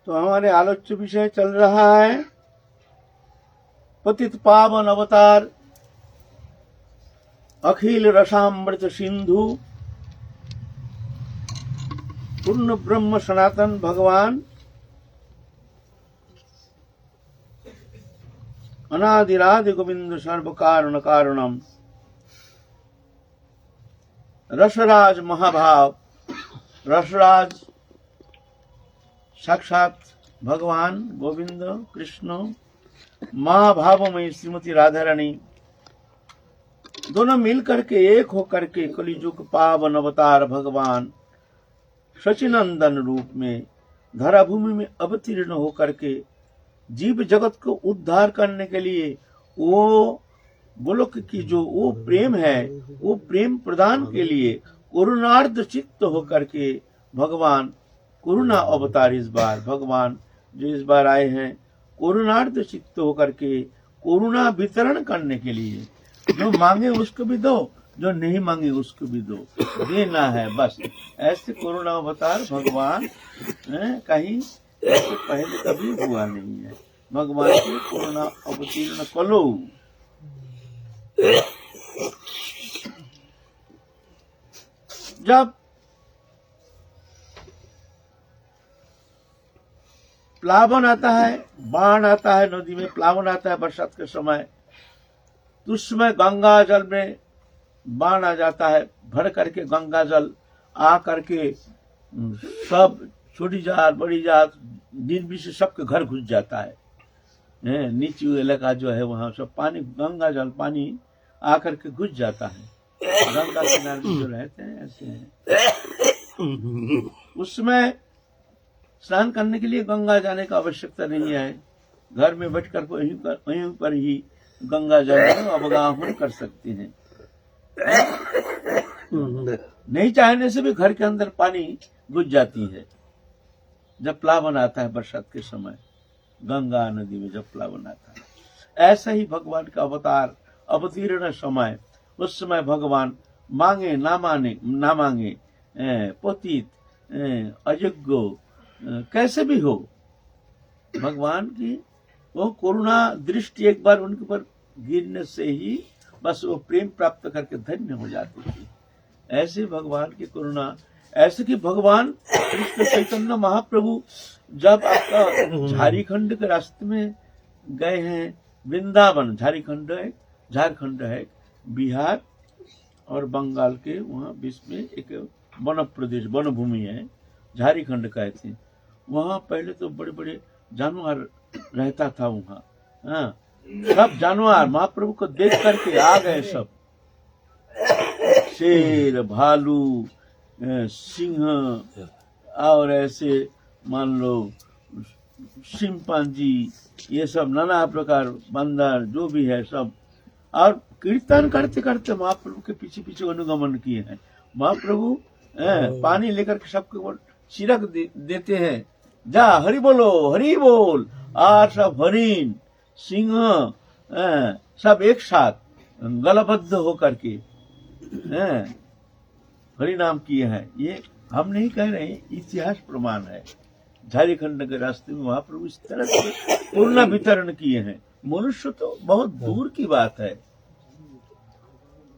तो हमारे आलोच्य विषय चल रहा है पतित पावन अवतार अखिल रसामृत सिंधु पूर्ण ब्रह्म सनातन भगवान अनादिरादि गोविंद सर्व कारण कारणम रसराज महाभाव रसराज साक्षात भगवान गोविंद कृष्ण महाभावमयी श्रीमती राधा रानी दोनों मिलकर के एक होकर के कलिजुग पावन अवतार भगवान सचिनंदन रूप में धराभूमि में अवतीर्ण होकर के जीव जगत को उद्धार करने के लिए वो गोलोक की जो वो प्रेम है वो प्रेम प्रदान के लिए करुणार्ध चित्त होकर के भगवान करुणा अवतार इस बार भगवान जो इस बार आए हैं करुणार्ध चित्त होकर के करुणा वितरण करने के लिए जो मांगे उसको भी दो जो नहीं मांगे उसको भी दो देना है बस ऐसे करुणा अवतार भगवान कहीं ऐसे पहले कभी हुआ नहीं है भगवान की करुणा अवतीर्ण कलो जब प्लावन आता है बाढ़ आता है नदी में प्लावन आता है बरसात के समय तो उस समय गंगा जल में बाढ़ आ जाता है भर करके गंगा जल आ करके सब छोटी जात बड़ी जात दिन भी से सबके घर घुस जाता है नीचे इलाका जो है वहां सब पानी गंगा जल पानी आकर के घुस जाता है गंगा किनारे जो रहते हैं ऐसे हैं उसमें स्नान करने के लिए गंगा जाने का आवश्यकता नहीं है घर में बैठकर वहीं पर ही गंगा जल अवगाहन कर सकते हैं नहीं चाहने से भी घर के अंदर पानी घुस जाती है जब प्लावन आता है बरसात के समय गंगा नदी में जब प्लावन आता है ऐसा ही भगवान का अवतार अवतीर्ण समय उस समय भगवान मांगे ना मांगे पतित अयोग्य कैसे भी हो भगवान की वो करुणा दृष्टि एक बार उनके ऊपर गिरने से ही बस वो प्रेम प्राप्त करके धन्य हो जाती थी ऐसे भगवान की करुणा ऐसे कि भगवान कृष्ण चैतन्य महाप्रभु जब आपका झारखंड के रास्ते में गए हैं वृंदावन झारखंड है बिहार और बंगाल के वहाँ बीच में एक वन प्रदेश वन भूमि है झारखंड कहते हैं वहाँ पहले तो बड़े बड़े जानवर रहता था वहाँ सब जानवर महाप्रभु को देख करके आ गए सब शेर भालू सिंह और ऐसे मान लो चिंपांजी ये सब नाना प्रकार बंदर जो भी है सब और कीर्तन करते करते महाप्रभु के पीछे पीछे अनुगमन किए हैं महाप्रभु पानी लेकर के सबको छिड़क देते हैं जा हरि बोलो हरि बोल और सब हरिण सिंह सब एक साथ गलबद्ध होकर के हरि नाम किए हैं ये हम नहीं कह रहे इतिहास प्रमाण है झारखंड के रास्ते में महाप्रभु इस तरह से पूर्ण वितरण किए हैं मनुष्य तो बहुत दूर की बात है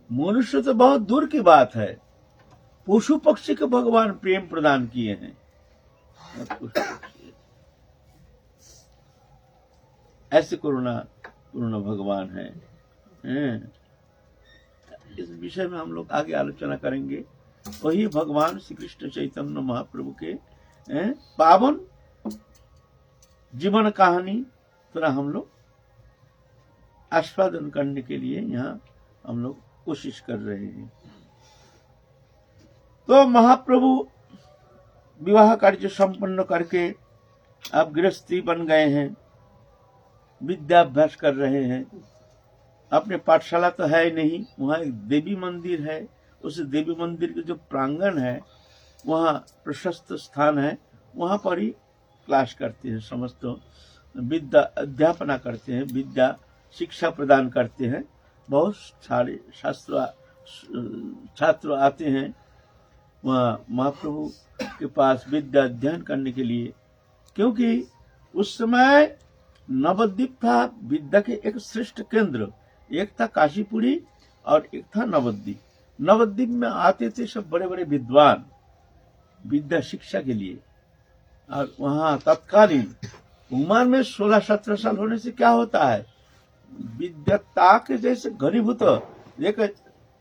मनुष्य तो बहुत दूर की बात है पशु पक्षी को भगवान प्रेम प्रदान किए हैं ऐसे करुणा भगवान है इस विषय में हम लोग आगे आलोचना करेंगे वही भगवान श्री कृष्ण चैतन्य महाप्रभु के पावन जीवन कहानी थोड़ा हम लोग आस्वादन करने के लिए यहाँ हम लोग कोशिश कर रहे हैं तो महाप्रभु विवाह कार्य संपन्न करके अब गृहस्थी बन गए हैं विद्याभ्यास कर रहे हैं अपने पाठशाला तो है नहीं वहाँ एक देवी मंदिर है उस देवी मंदिर के जो प्रांगण है वहाँ प्रशस्त स्थान है वहाँ पर ही क्लास करते हैं समस्त विद्या अध्यापना करते हैं विद्या शिक्षा प्रदान करते हैं बहुत सारे छात्र आते हैं वहाँ महाप्रभु के पास विद्या अध्ययन करने के लिए क्योंकि उस समय नवद्वीप था विद्या के एक श्रेष्ठ केंद्र। एक था काशीपुरी और एक था नवद्वीप। नवद्वीप में आते थे सब बड़े बड़े विद्वान विद्या शिक्षा के लिए, और वहां तत्कालीन उम्र में 16-17 साल होने से क्या होता है, विद्वत्ता के जैसे घनीभूत एक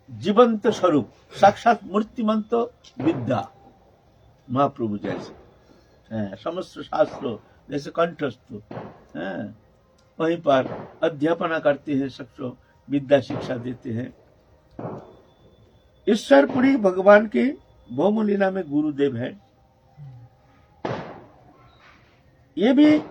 जीवंत स्वरूप साक्षात मूर्तिमंत विद्या महाप्रभु जैसे समस्त शास्त्रों जैसे कंठस्थ वहीं पर अध्यापना करते हैं, सबको विद्या शिक्षा देते हैं। ईश्वरपुरी भगवान के भौम लीला में गुरुदेव है। ये भी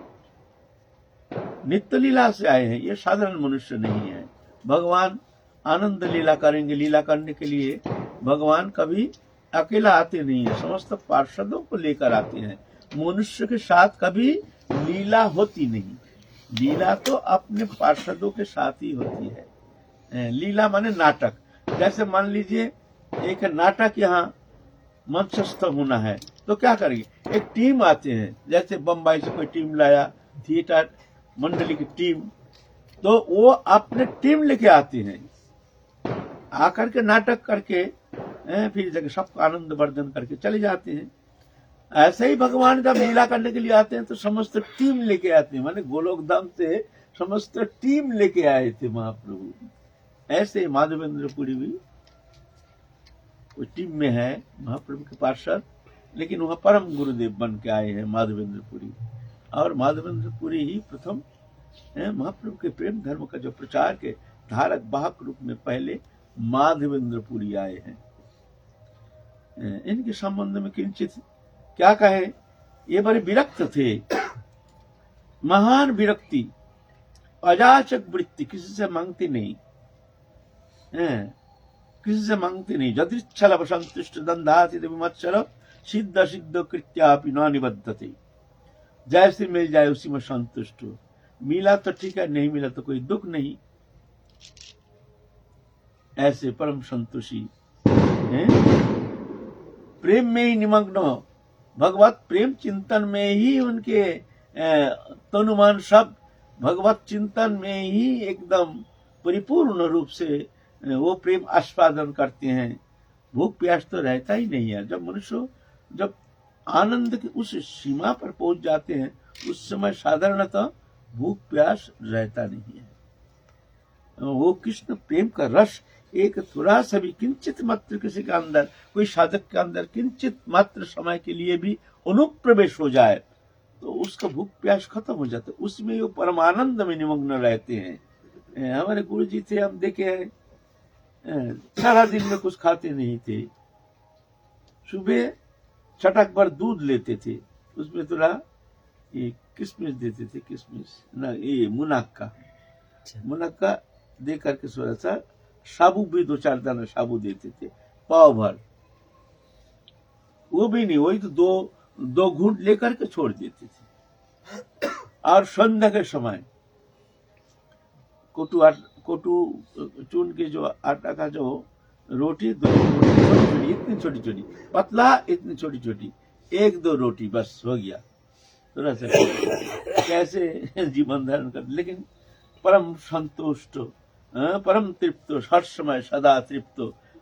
नित्य लीला से आए हैं, ये साधारण मनुष्य नहीं है। भगवान आनंद लीला करेंगे। लीला करने के लिए भगवान कभी अकेला आते नहीं है, समस्त पार्षदों को लेकर आते हैं। मनुष्य के साथ कभी लीला होती नहीं। लीला तो अपने पार्षदों के साथ ही होती है। लीला माने नाटक। जैसे मान लीजिए एक नाटक यहाँ मंचस्थ होना है तो क्या करेंगे, एक टीम आते हैं, जैसे बम्बई से कोई टीम लाया, थिएटर मंडली की टीम, तो वो अपने टीम लेके आते हैं, आकर के नाटक करके फिर जगह सबको आनंद वर्धन करके चले जाते हैं। ऐसे ही भगवान जब लीला करने के लिए आते हैं तो समस्त टीम लेके आते हैं, माने गोलोक धाम से समस्त टीम लेके आए थे महाप्रभु। ऐसे माधवेंद्र पुरी भी वो टीम में है महाप्रभु के पार्षद, लेकिन वहां परम गुरुदेव बन के आए हैं माधवेंद्र पुरी। और माधवेंद्र पुरी ही प्रथम महाप्रभु के प्रेम धर्म का जो प्रचार के धारक वाहक रूप में पहले माधवेंद्र पुरी आए हैं। इनके संबंध में किंचित क्या कहे, ये बड़े विरक्त थे, महान विरक्ति, अजाचक वृत्ति, किसी से मांगते नहीं, किसी से मांगते नहीं। यदृच्छल संतुष्ट दंधाति विमत्सर सिद्ध सिद्ध कृत्यापि न निबद्धते। जैसे मिल जाए उसी में संतुष्ट हो। मिला तो ठीक है, नहीं मिला तो कोई दुख नहीं। ऐसे परम संतोषी प्रेम में ही निमग्न, भगवत प्रेम चिंतन में ही उनके तनुमान सब भगवत चिंतन में ही एकदम परिपूर्ण रूप से वो प्रेम आस्वादन करते हैं। भूख प्यास तो रहता ही नहीं है। जब मनुष्य जब आनंद की उस सीमा पर पहुंच जाते हैं उस समय साधारणतः भूख प्यास रहता नहीं है। वो कृष्ण प्रेम का रस एक थोड़ा सा भी किंचित मात्र किसी के अंदर, कोई साधक के अंदर किंचित मात्र समय के लिए भी अनुप्रवेश हो जाए तो उसका भूख प्यास खत्म हो जाता है, उसमें वो परमानंद में निमग्न रहते हैं। हमारे गुरु जी थे, हम देखे हैं, सारा दिन में कुछ खाते नहीं थे। सुबह चटक भर दूध लेते थे, उसमें थोड़ा ये किशमिश देते थे, किशमिश ना, ये मुनक्का दे करके थोड़ा सा साबू भी 2-4 दाना साबू देते थे, पाव भर। वो भी नहीं, वही तो दो घूंट लेकर के छोड़ देते थे। और संध्या के समय कोटू चून के जो आटा का जो रोटी, 2 रोटी इतनी छोटी छोटी, पतला इतनी छोटी छोटी, 1-2 रोटी बस हो गया। थोड़ा सा कैसे जीवन धारण कर, लेकिन परम संतुष्ट, परम तृप्त, हर समय सदा तृप्त।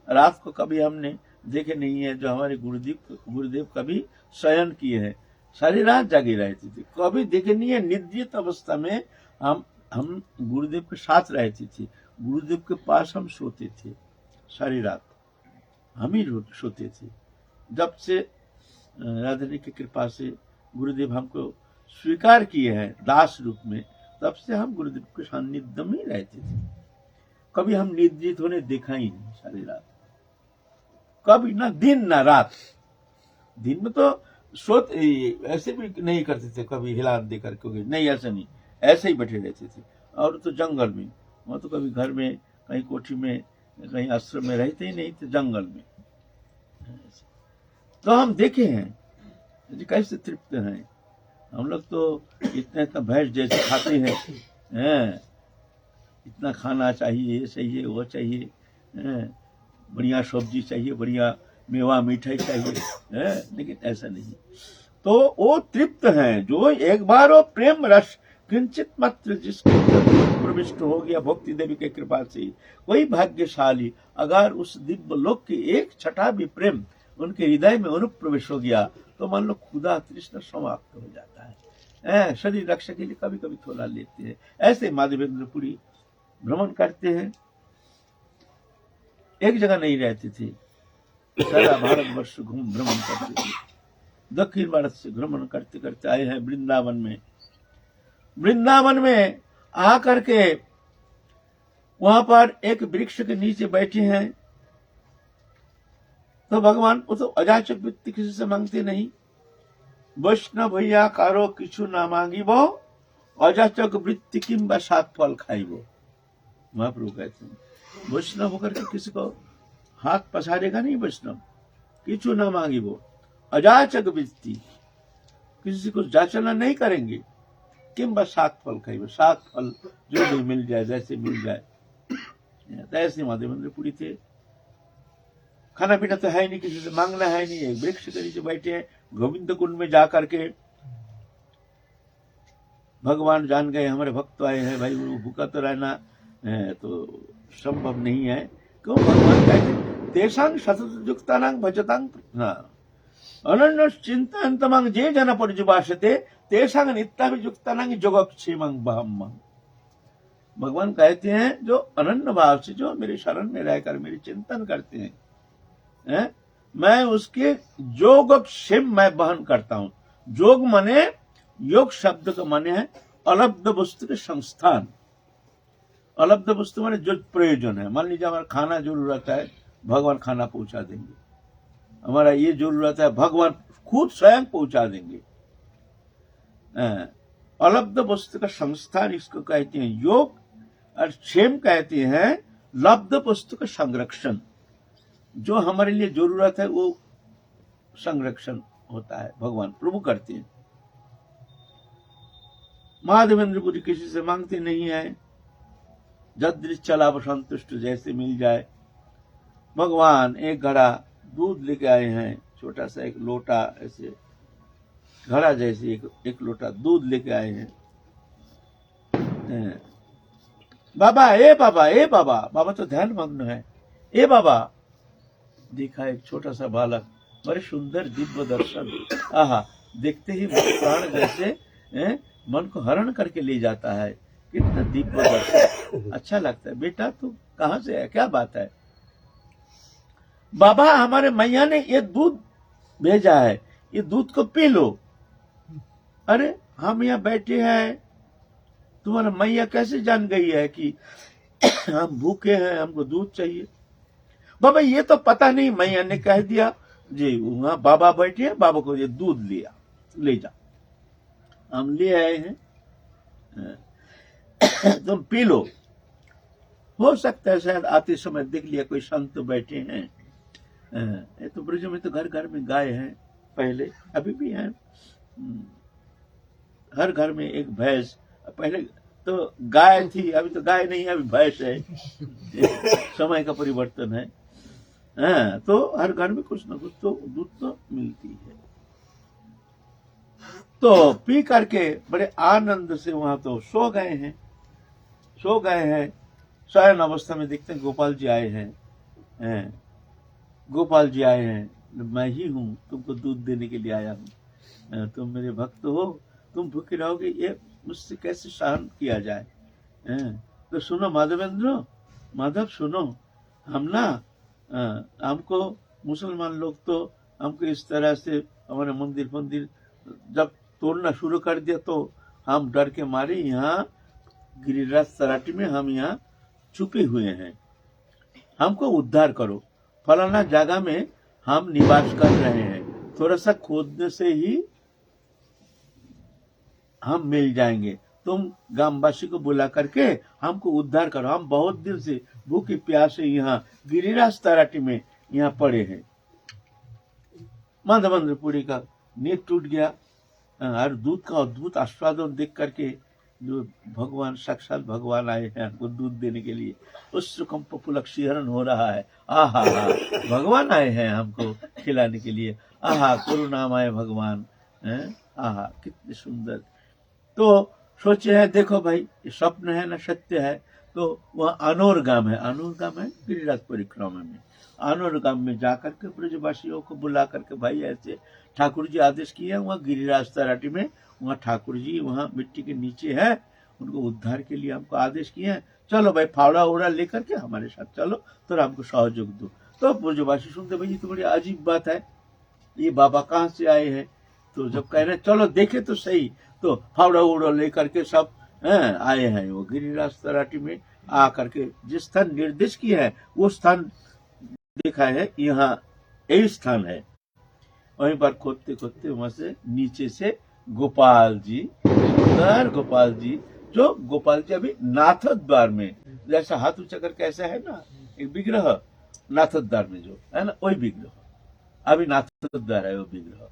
रात को कभी हमने देखे नहीं है जो हमारे गुरुदेव कभी शयन किए हैं, सारी रात जागे रहते थे। कभी देखे नहीं है निद्रित अवस्था में हम गुरुदेव के साथ रहते थे, गुरुदेव के पास हम सोते थे, सारी रात हम ही सोते थे। जब से राधा की कृपा से गुरुदेव हमको स्वीकार किए हैं दास रूप में, तब से हम गुरुदेव के सानिध्य में रहते थे। कभी हम निद्रित होने देखा ही नहीं सारी रात, कभी ना दिन ना रात। दिन में तो सोते ऐसे भी नहीं करते थे, कभी हिलान देकर क्योंकि नहीं, ऐसा नहीं, ऐसे ही बैठे रहते थे। और तो जंगल में, वहां तो कभी घर में, कहीं कोठी में, कहीं आश्रम में रहते ही नहीं थे, जंगल में। तो हम देखे हैं कैसे तृप्त हैं हम लोग। तो इतना भैंस जैसे खाते हैं, इतना खाना चाहिए, ये चाहिए, वो चाहिए, बढ़िया सब्जी चाहिए, बढ़िया मेवा मिठाई चाहिए, लेकिन ऐसा नहीं। तो वो तृप्त हैं, जो एक बार वो प्रेम रस किंचित मात्र जिसके अंदर प्रविष्ट हो गया भक्ति देवी के कृपा से, कोई भाग्यशाली अगर उस दिव्य लोक की एक छठा भी प्रेम उनके हृदय में अनुप्रवेश हो गया तो मान लो खुदा तृष्णा समाप्त हो जाता है। शरीर रक्षा के लिए कभी कभी थोड़ा लेते हैं। ऐसे माधवेंद्र पुरी भ्रमण करते हैं, एक जगह नहीं रहते थे, सारा भारतवर्ष घूम भ्रमण करते थे। दक्षिण भारत से भ्रमण करते करते आए हैं वृंदावन में। वृंदावन में आकर के वहां पर एक वृक्ष के नीचे बैठे हैं, तो भगवान वो तो अजाचक वृत्ति किसी से मांगते नहीं। वैष्णव भैया कारो किछु ना मांगिबो, अजाचक वृत्ति किंबा सात फल खाइबो। महाप्रभु कहते हैं वैष्णव होकर के किसी को हाथ पसारेगा नहीं वैष्णव, किछु ना मांगिबो, अजाचक वृत्ति, किसी को जाचना नहीं करेंगे, किंबा सात फल खाइबो, सात फल जो भी मिल जाए, जैसे मिल जाए। तो ऐसे माधवेंद्र पुरी थे। खाना पीना तो है नहीं, किसी से मांगना है नहीं, एक वृक्ष के नीचे बैठे हैं। गोविंद कुंड में जाकर के भगवान जान गए हमारे भक्त आए हैं, भाई वो भूखा तो रहना तो संभव नहीं है। क्यों? भगवान कहते तेषां सतत युक्तानां भजतां अनन्य चिंतयन्तमां जे जन परिजुभाषते तेषां नित्याभियुक्तानां योगक्षेमं बहम्। भगवान कहते हैं जो अनन्य भाव से जो मेरे शरण में रहकर मेरे चिंतन करते हैं, मैं उसके योगक्षेम मैं बहन करता हूं। योग माने, योग शब्द का माने है अलब्ध वस्तु के संस्थान। अलब्ध वस्तु माने जो प्रयोजन है। मान लीजिए हमारा खाना जरूरत है, भगवान खाना पहुंचा देंगे। हमारा ये जरूरत है, भगवान खुद स्वयं पहुंचा देंगे। अलब्ध वस्तु का संस्थान इसको कहते हैं योग, और क्षेम कहते हैं लब्ध वस्तु का संरक्षण। जो हमारे लिए जरूरत है वो संरक्षण होता है, भगवान प्रभु करते हैं। माधवेंद्र पुरी किसी से मांगते नहीं है, जदृश चला संतुष्ट, जैसे मिल जाए। भगवान एक घड़ा दूध लेके आए हैं, छोटा सा एक लोटा, ऐसे घड़ा जैसे एक लोटा दूध लेके आए हैं। बाबा ए बाबा ए बाबा, बाबा तो ध्यान मग्न है। ए बाबा, देखा एक छोटा सा बालक, बड़े सुंदर दिव्य दर्शन, आहा, देखते ही प्राण जैसे मन को हरण करके ले जाता है। कितना दिव्य दर्शन, अच्छा लगता है। बेटा तू कहां से है, क्या बात है? बाबा हमारे मैया ने ये दूध भेजा है, ये दूध को पी लो। अरे हम यहाँ बैठे हैं, तुम्हारा मैया कैसे जान गई है कि हम भूखे हैं, हमको दूध चाहिए? बाबा ये तो पता नहीं, मैया ने कह दिया जी, वहां बाबा बैठे हैं, बाबा को ये दूध लिया, ले जा। हम ले आए हैं, तुम पी लो। हो सकता है शायद आते समय देख लिया कोई संत बैठे हैं। ये तो ब्रज में तो घर घर में गाय है, पहले अभी भी है। हर घर में एक भैंस, पहले तो गाय थी, अभी तो गाय नहीं है, अभी भैंस है। समय का परिवर्तन है। तो हर घर में कुछ ना कुछ तो दूध तो मिलती है। तो पी करके बड़े आनंद से वहां तो सो गए हैं। शयन अवस्था में देखते हैं गोपाल जी आए हैं। गोपाल जी आए हैं, मैं ही हूं, तुमको दूध देने के लिए आया हूं। तुम मेरे भक्त हो, तुम भूखे रहोगे, ये मुझसे कैसे सहन किया जाए? तो सुनो माधवेंद्र, माधव सुनो, हम ना हमको मुसलमान लोग तो हमको इस तरह से हमारे मंदिर जब तोड़ना शुरू कर दिया तो हम डर के मारे यहाँ गिरिराज सराटी में हम यहाँ छुपे हुए हैं, हमको उद्धार करो। फलाना जगह में हम निवास कर रहे हैं, थोड़ा सा खोदने से ही हम मिल जाएंगे। तुम ग्रामवासी को बुला करके हमको उद्धार करो, हम बहुत दिन से भूखे प्यासे यहाँ गिरिराज तराटी में यहाँ पड़े हैं। माधवेंद्र पुरी का नींद टूट गया। और दूध का अद्भुत आस्वादन देख करके जो भगवान, साक्षात भगवान आए हैं हमको दूध देने के लिए, उस कंप पुलक शिहरण हो रहा है। आहा, भगवान आए हैं हमको खिलाने के लिए। आहा, करुणामय भगवान, हैं। आहा कितने सुंदर। तो सोचे हैं देखो भाई ये स्वप्न है ना सत्य है। तो वह अनोर गांव है, अनोर गांव है गिरिराज परिक्रमा में। अनोर गांव में जाकर के ब्रजवासियों को बुला करके भाई ऐसे ठाकुर जी आदेश किए हैं, वहाँ गिरिराज तराटी में वहाँ ठाकुर जी वहाँ मिट्टी के नीचे है, उनको उद्धार के लिए हमको आदेश किए हैं, चलो भाई फावड़ा उड़ा लेकर के हमारे साथ चलो तो हमको सहयोग दो। तो ब्रजवासी सुनते भाई ये तो बड़ी अजीब बात है, ये बाबा कहाँ से आए हैं। तो जब कह रहे चलो देखे तो सही, तो फावड़ा उड़ा लेकर के सब आए हैं वो गिरिराज तराटी में। आकर के जिस स्थान निर्देश किया है वो स्थान देखा है, यहाँ यही स्थान है। वहीं पर खोदते खोदते वहां से नीचे से गोपाल जी, सुंदर गोपाल जी, जो गोपाल जी अभी नाथद्वार में जैसा हाथ ऊंचा करके ऐसा है ना एक विग्रह नाथद्वार में जो है ना वही विग्रह अभी नाथद्वार है, वो विग्रह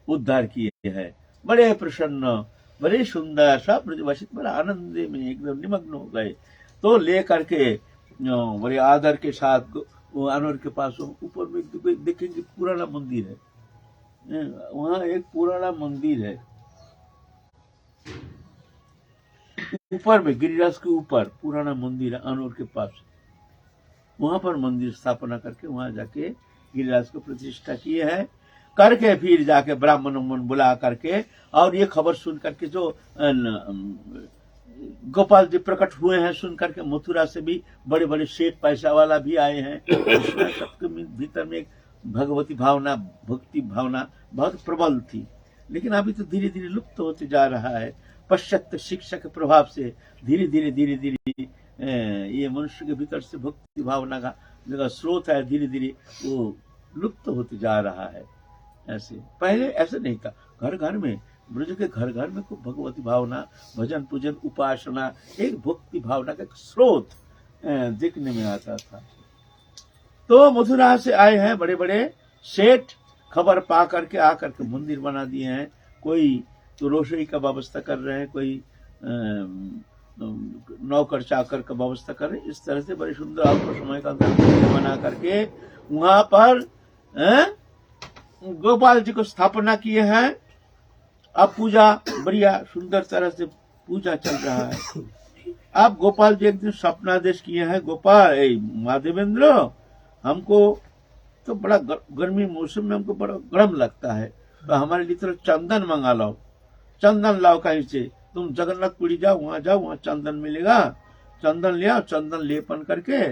उद्धार किए हैं। बड़े प्रसन्न बड़े सुंदर सब ब्रजवासी बड़ा आनंद में एकदम निमग्न हो गए। तो ले करके बड़े आदर के साथ वो अनवर के पास ऊपर में देखेंगे पुराना मंदिर है, वहाँ एक पुराना मंदिर है ऊपर में गिरिराज के ऊपर पुराना मंदिर है अनवर के पास। वहां पर मंदिर स्थापना करके वहां जाके गिरिराज को प्रतिष्ठा किए है करके फिर जाके ब्राह्मण बुला करके और ये खबर सुन करके जो गोपाल जी प्रकट हुए हैं सुन करके मथुरा से भी बड़े बड़े सेठ पैसा वाला भी आए हैं। सबके भीतर में एक भगवती भावना भक्ति भावना बहुत प्रबल थी, लेकिन अभी तो धीरे धीरे लुप्त होते जा रहा है। पाश्चात्य शिक्षा के प्रभाव से धीरे धीरे ये मनुष्य के भीतर से भक्ति भावना का जो स्रोत है धीरे धीरे वो लुप्त होते जा रहा है। ऐसे पहले ऐसे नहीं था, घर घर में ब्रज के घर घर में खूब भगवती भावना भजन पूजन उपासना एक भक्ति भावना का स्रोत देखने में आता था। तो मथुरा से आए हैं बड़े बड़े सेठ, खबर पा करके आकर के मंदिर बना दिए हैं। कोई तो रोशनी का व्यवस्था कर रहे हैं, कोई नौकर चाकर का व्यवस्था कर रहे हैं। इस तरह से बड़े सुंदर अल्प समय का बना करके वहां पर गोपाल जी को स्थापना किए हैं। अब पूजा बढ़िया सुंदर तरह से पूजा चल रहा है। अब गोपाल जी एक दिन स्वप्नादेश किए हैं, गोपाल महादेवेंद्र हमको तो बड़ा गर्मी मौसम में हमको बड़ा गर्म लगता है, तो हमारे लिए थोड़ा चंदन मंगा लाओ, चंदन लाओ कहीं से, तुम जगन्नाथपुरी जाओ वहां चंदन मिलेगा, चंदन ले आओ, चंदन लेपन करके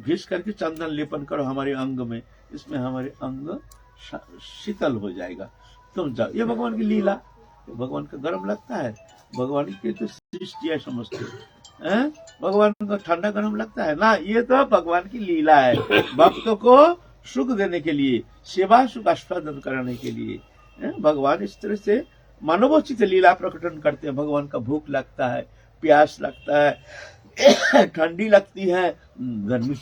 घिस करके चंदन लेपन करो हमारे अंग में, इसमें हमारे अंग शीतल हो जाएगा, तुम जाओ। ये भगवान की लीला, भगवान का गर्म लगता है, भगवान की तो सृष्टि है समझते हैं, भगवान को ठंडा गर्म लगता है ना, ये तो भगवान की लीला है, भक्तों को सुख देने के लिए, सेवा सुख आस्वादन कराने के लिए भगवान इस तरह से मानवोचित लीला प्रकटन करते हैं। भगवान का भूख लगता है, प्यास लगता है, ठंडी लगती है, गर्मी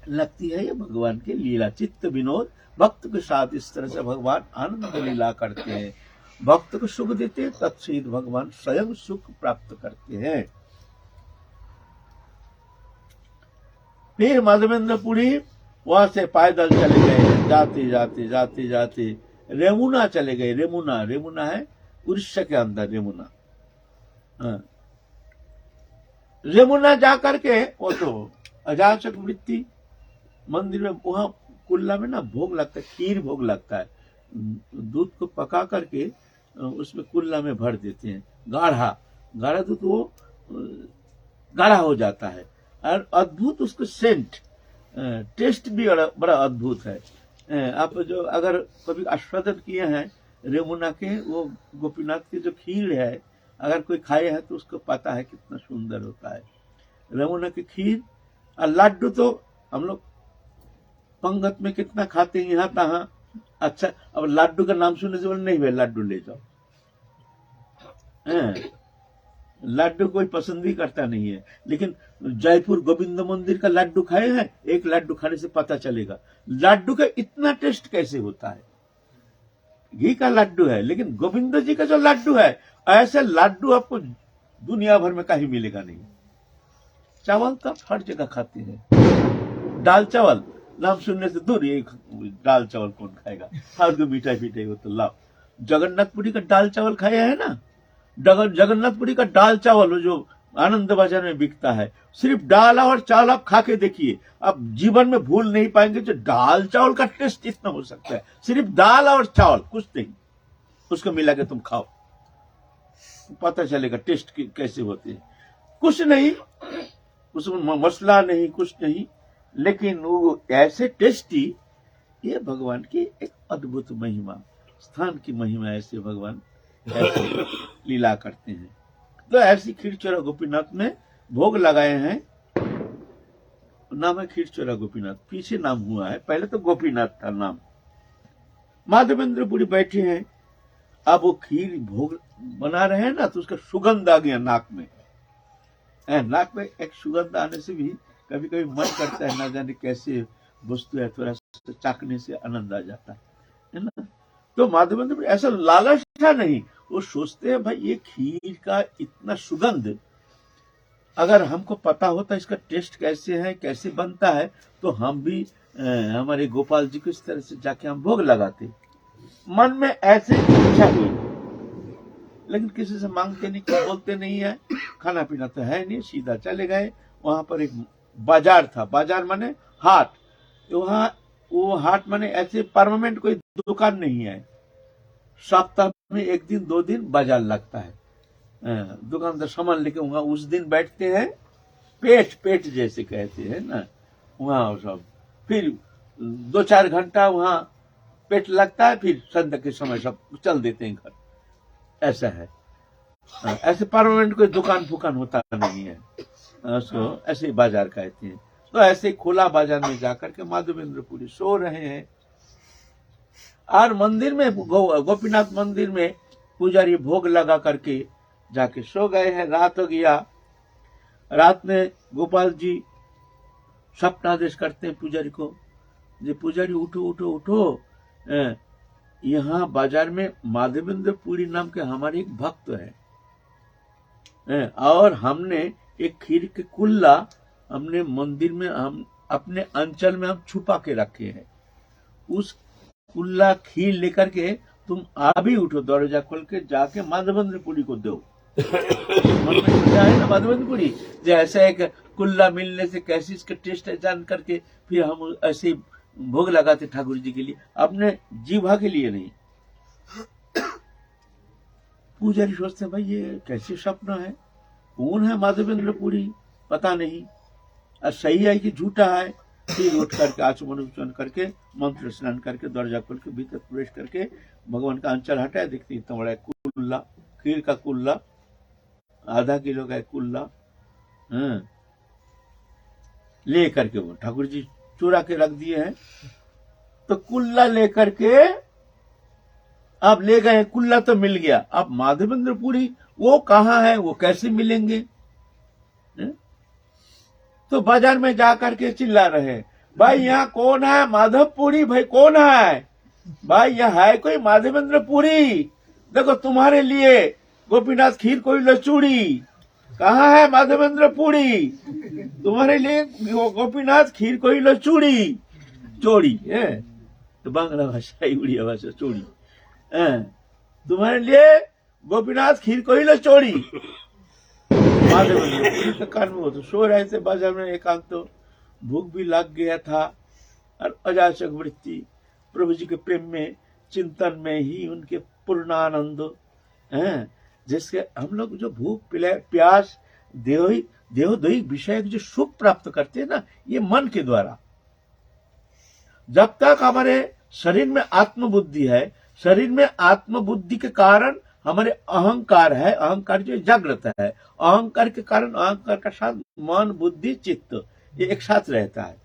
लगती है, ये भगवान की लीला चित्त विनोद भक्त के साथ इस तरह से भगवान आनंद लीला करते हैं, भक्त को सुख देते हैं, तत्सहित भगवान स्वयं सुख प्राप्त करते हैं। फिर माधवेंद्रपुरी वहां से पैदल चले गए, जाते जाते जाते जाते रेमुना चले गए। रेमुना, रेमुना है उड़ीसा के अंदर, रेमुना। रेमुना जाकर के वो तो अजाचक वृत्ति मंदिर में, वहां कुल्ला में ना भोग लगता है, खीर भोग लगता है, दूध को पका करके उसमें कुल्ला में भर देते हैं, गाढ़ा गाढ़ा दूध वो गाढ़ा हो जाता है और अद्भुत उसको सेंट, टेस्ट भी बड़ा अद्भुत है। आप जो अगर कभी आस्वादन किए हैं रेमुना के वो गोपीनाथ की जो खीर है, अगर कोई खाए है तो उसको पता है कितना सुंदर होता है रेमुना की खीर। और लड्डू तो हम लोग पंगत में कितना खाते हैं यहाँ तहाँ। अच्छा, अब लड्डू का नाम सुनने से बोले नहीं भाई लड्डू ले जाओ, लड्डू कोई पसंद भी करता नहीं है, लेकिन जयपुर गोविंद मंदिर का लड्डू खाए हैं, एक लड्डू खाने से पता चलेगा लड्डू का इतना टेस्ट कैसे होता है। घी का लड्डू है, लेकिन गोविंद जी का जो लड्डू है, ऐसे लड्डू आपको दुनिया भर में कहीं मिलेगा नहीं। चावल तो आप हर जगह खाते हैं, दाल चावल नाम सुनने से दूर, ये दाल चावल कौन खाएगा, हर दो मिठाई पिटाई हो तो लाओ, जगन्नाथपुरी का दाल चावल खाया है ना? जगन्नाथपुरी का दाल चावल जो आनंद बाजार में बिकता है, सिर्फ दाल और चावल आप खा के देखिए, आप जीवन में भूल नहीं पाएंगे जो दाल चावल का टेस्ट इतना हो सकता है। सिर्फ दाल और चावल, कुछ नहीं, उसको मिला के तुम खाओ, पता चलेगा टेस्ट कैसे होते हैं। कुछ नहीं, उसमें मसला नहीं, कुछ नहीं, लेकिन वो ऐसे टेस्टी। ये भगवान की एक अद्भुत महिमा, स्थान की महिमा, ऐसे भगवान ऐसे लीला करते हैं। तो ऐसी खीरचोरा गोपीनाथ में भोग लगाए हैं, नाम है खीरचोरा गोपीनाथ, पीछे नाम हुआ है, पहले तो गोपीनाथ था नाम। माधवेंद्रपुरी बैठे हैं, अब वो खीर भोग बना रहे हैं ना, तो उसका सुगंध आ गया नाक में। नाक में एक सुगंध आने से भी कभी कभी मन करता है, ना जाने कैसे वस्तु है, थोड़ा सा चाखने से आनंद आ जाता है ना। तो माधवेंद्रपुरी ऐसा लालच था नहीं, वो सोचते हैं भाई ये खीर का इतना सुगंध, अगर हमको पता होता इसका टेस्ट कैसे है, कैसे बनता है, तो हम भी हमारे गोपाल जी को इस तरह से जाके हम भोग लगाते। मन में ऐसे इच्छा हुई, लेकिन किसी से मांगते नहीं, कुछ बोलते नहीं है, खाना पीना तो है नहीं, सीधा चले गए। वहां पर एक बाजार था, बाजार माने हाट, तो वहां वो हाट माने ऐसे परमानेंट कोई दुकान नहीं है, सप्ताह में एक दिन 2 दिन बाजार लगता है। दुकानदार सामान लेके वहां उस दिन बैठते हैं, पेट जैसे कहते हैं ना, वहां सब फिर 2-4 घंटा वहां पेट लगता है, फिर संध्या के समय सब चल देते हैं घर, ऐसा है। ऐसे परमानेंट कोई दुकान फुकान होता नहीं है, उसको ऐसे बाजार कहते हैं। तो ऐसे खुला बाजार में जाकर के माधवेंद्रपुरी सो रहे हैं, और मंदिर में गोपीनाथ मंदिर में पुजारी भोग लगा करके जाके सो गए हैं। रात हो गया, रात में गोपाल जी स्वप्नादेश करते हैं पुजारी को, जे पुजारी उठो उठो उठो, यहाँ बाजार में माधवेंद्रपुरी नाम के हमारे एक भक्त है, और हमने एक खीर के कुल्ला हमने मंदिर में, हम अपने अंचल में हम छुपा के रखे हैं, उस कुल्ला खीर लेकर के तुम अभी उठो, दरवाजा खोल के जाके माधवेंद्रपुरी को दो। मन में सोचा है ना माधवेंद्रपुरी, जैसे एक कुल्ला मिलने से कैसी इसका टेस्ट है जान करके फिर हम ऐसे भोग लगाते ठाकुर जी के लिए, अपने जीवा के लिए नहीं। पुजारी सोचते हैं भाई ये कैसे सपना है, कौन है माधवेंद्रपुरी, पता नहीं, और सही है कि झूठा है। फिर उठ करके आचमन उचमन करके मंत्र स्नान करके दरवाजा खोल के भीतर प्रवेश करके भगवान का अंचल हटाया, देखते इतना बड़ा कुल्ला, खीर का कुल्ला, आधा किलो का कुल्ला ले करके वो ठाकुर जी चुरा के रख दिए हैं। तो कुल्ला लेकर के आप ले गए, कुल्ला तो मिल गया, अब माधवेंद्रपुरी वो कहाँ है, वो कैसे मिलेंगे? तो बाजार में जाकर के चिल्ला रहे, भाई यहाँ कौन है माधवपुरी, भाई कौन है भाई, यहाँ है कोई माधवेंद्रपुरी, देखो तुम्हारे लिए गोपीनाथ खीर कोई लचूड़ी, कहाँ है माधवेंद्रपुरी, तुम्हारे लिए गोपीनाथ खीर कोई लचूड़ी, चोड़ी है तो बांग्ला भाषा, उड़िया भाषा चोड़ी, तुम्हारे लिए गोपीनाथ खीर कोई लचोड़ी। माधवेंद्रपुरी के कान में हो तो सो रहे थे बाजार में, एकांत तो भूख भी लग गया था, और अजाचक वृत्ति प्रभु जी के प्रेम में चिंतन में ही उनके पूर्णानंद हैं, जिसके हम लोग जो भूख प्यास देहोदयिक विषय जो सुख प्राप्त करते हैं ना, ये मन के द्वारा। जब तक हमारे शरीर में आत्मबुद्धि है, शरीर में आत्मबुद्धि के कारण हमारे अहंकार है, अहंकार जो जागृत है, अहंकार के कारण अहंकार का साथ मन बुद्धि चित्त ये एक साथ रहता है।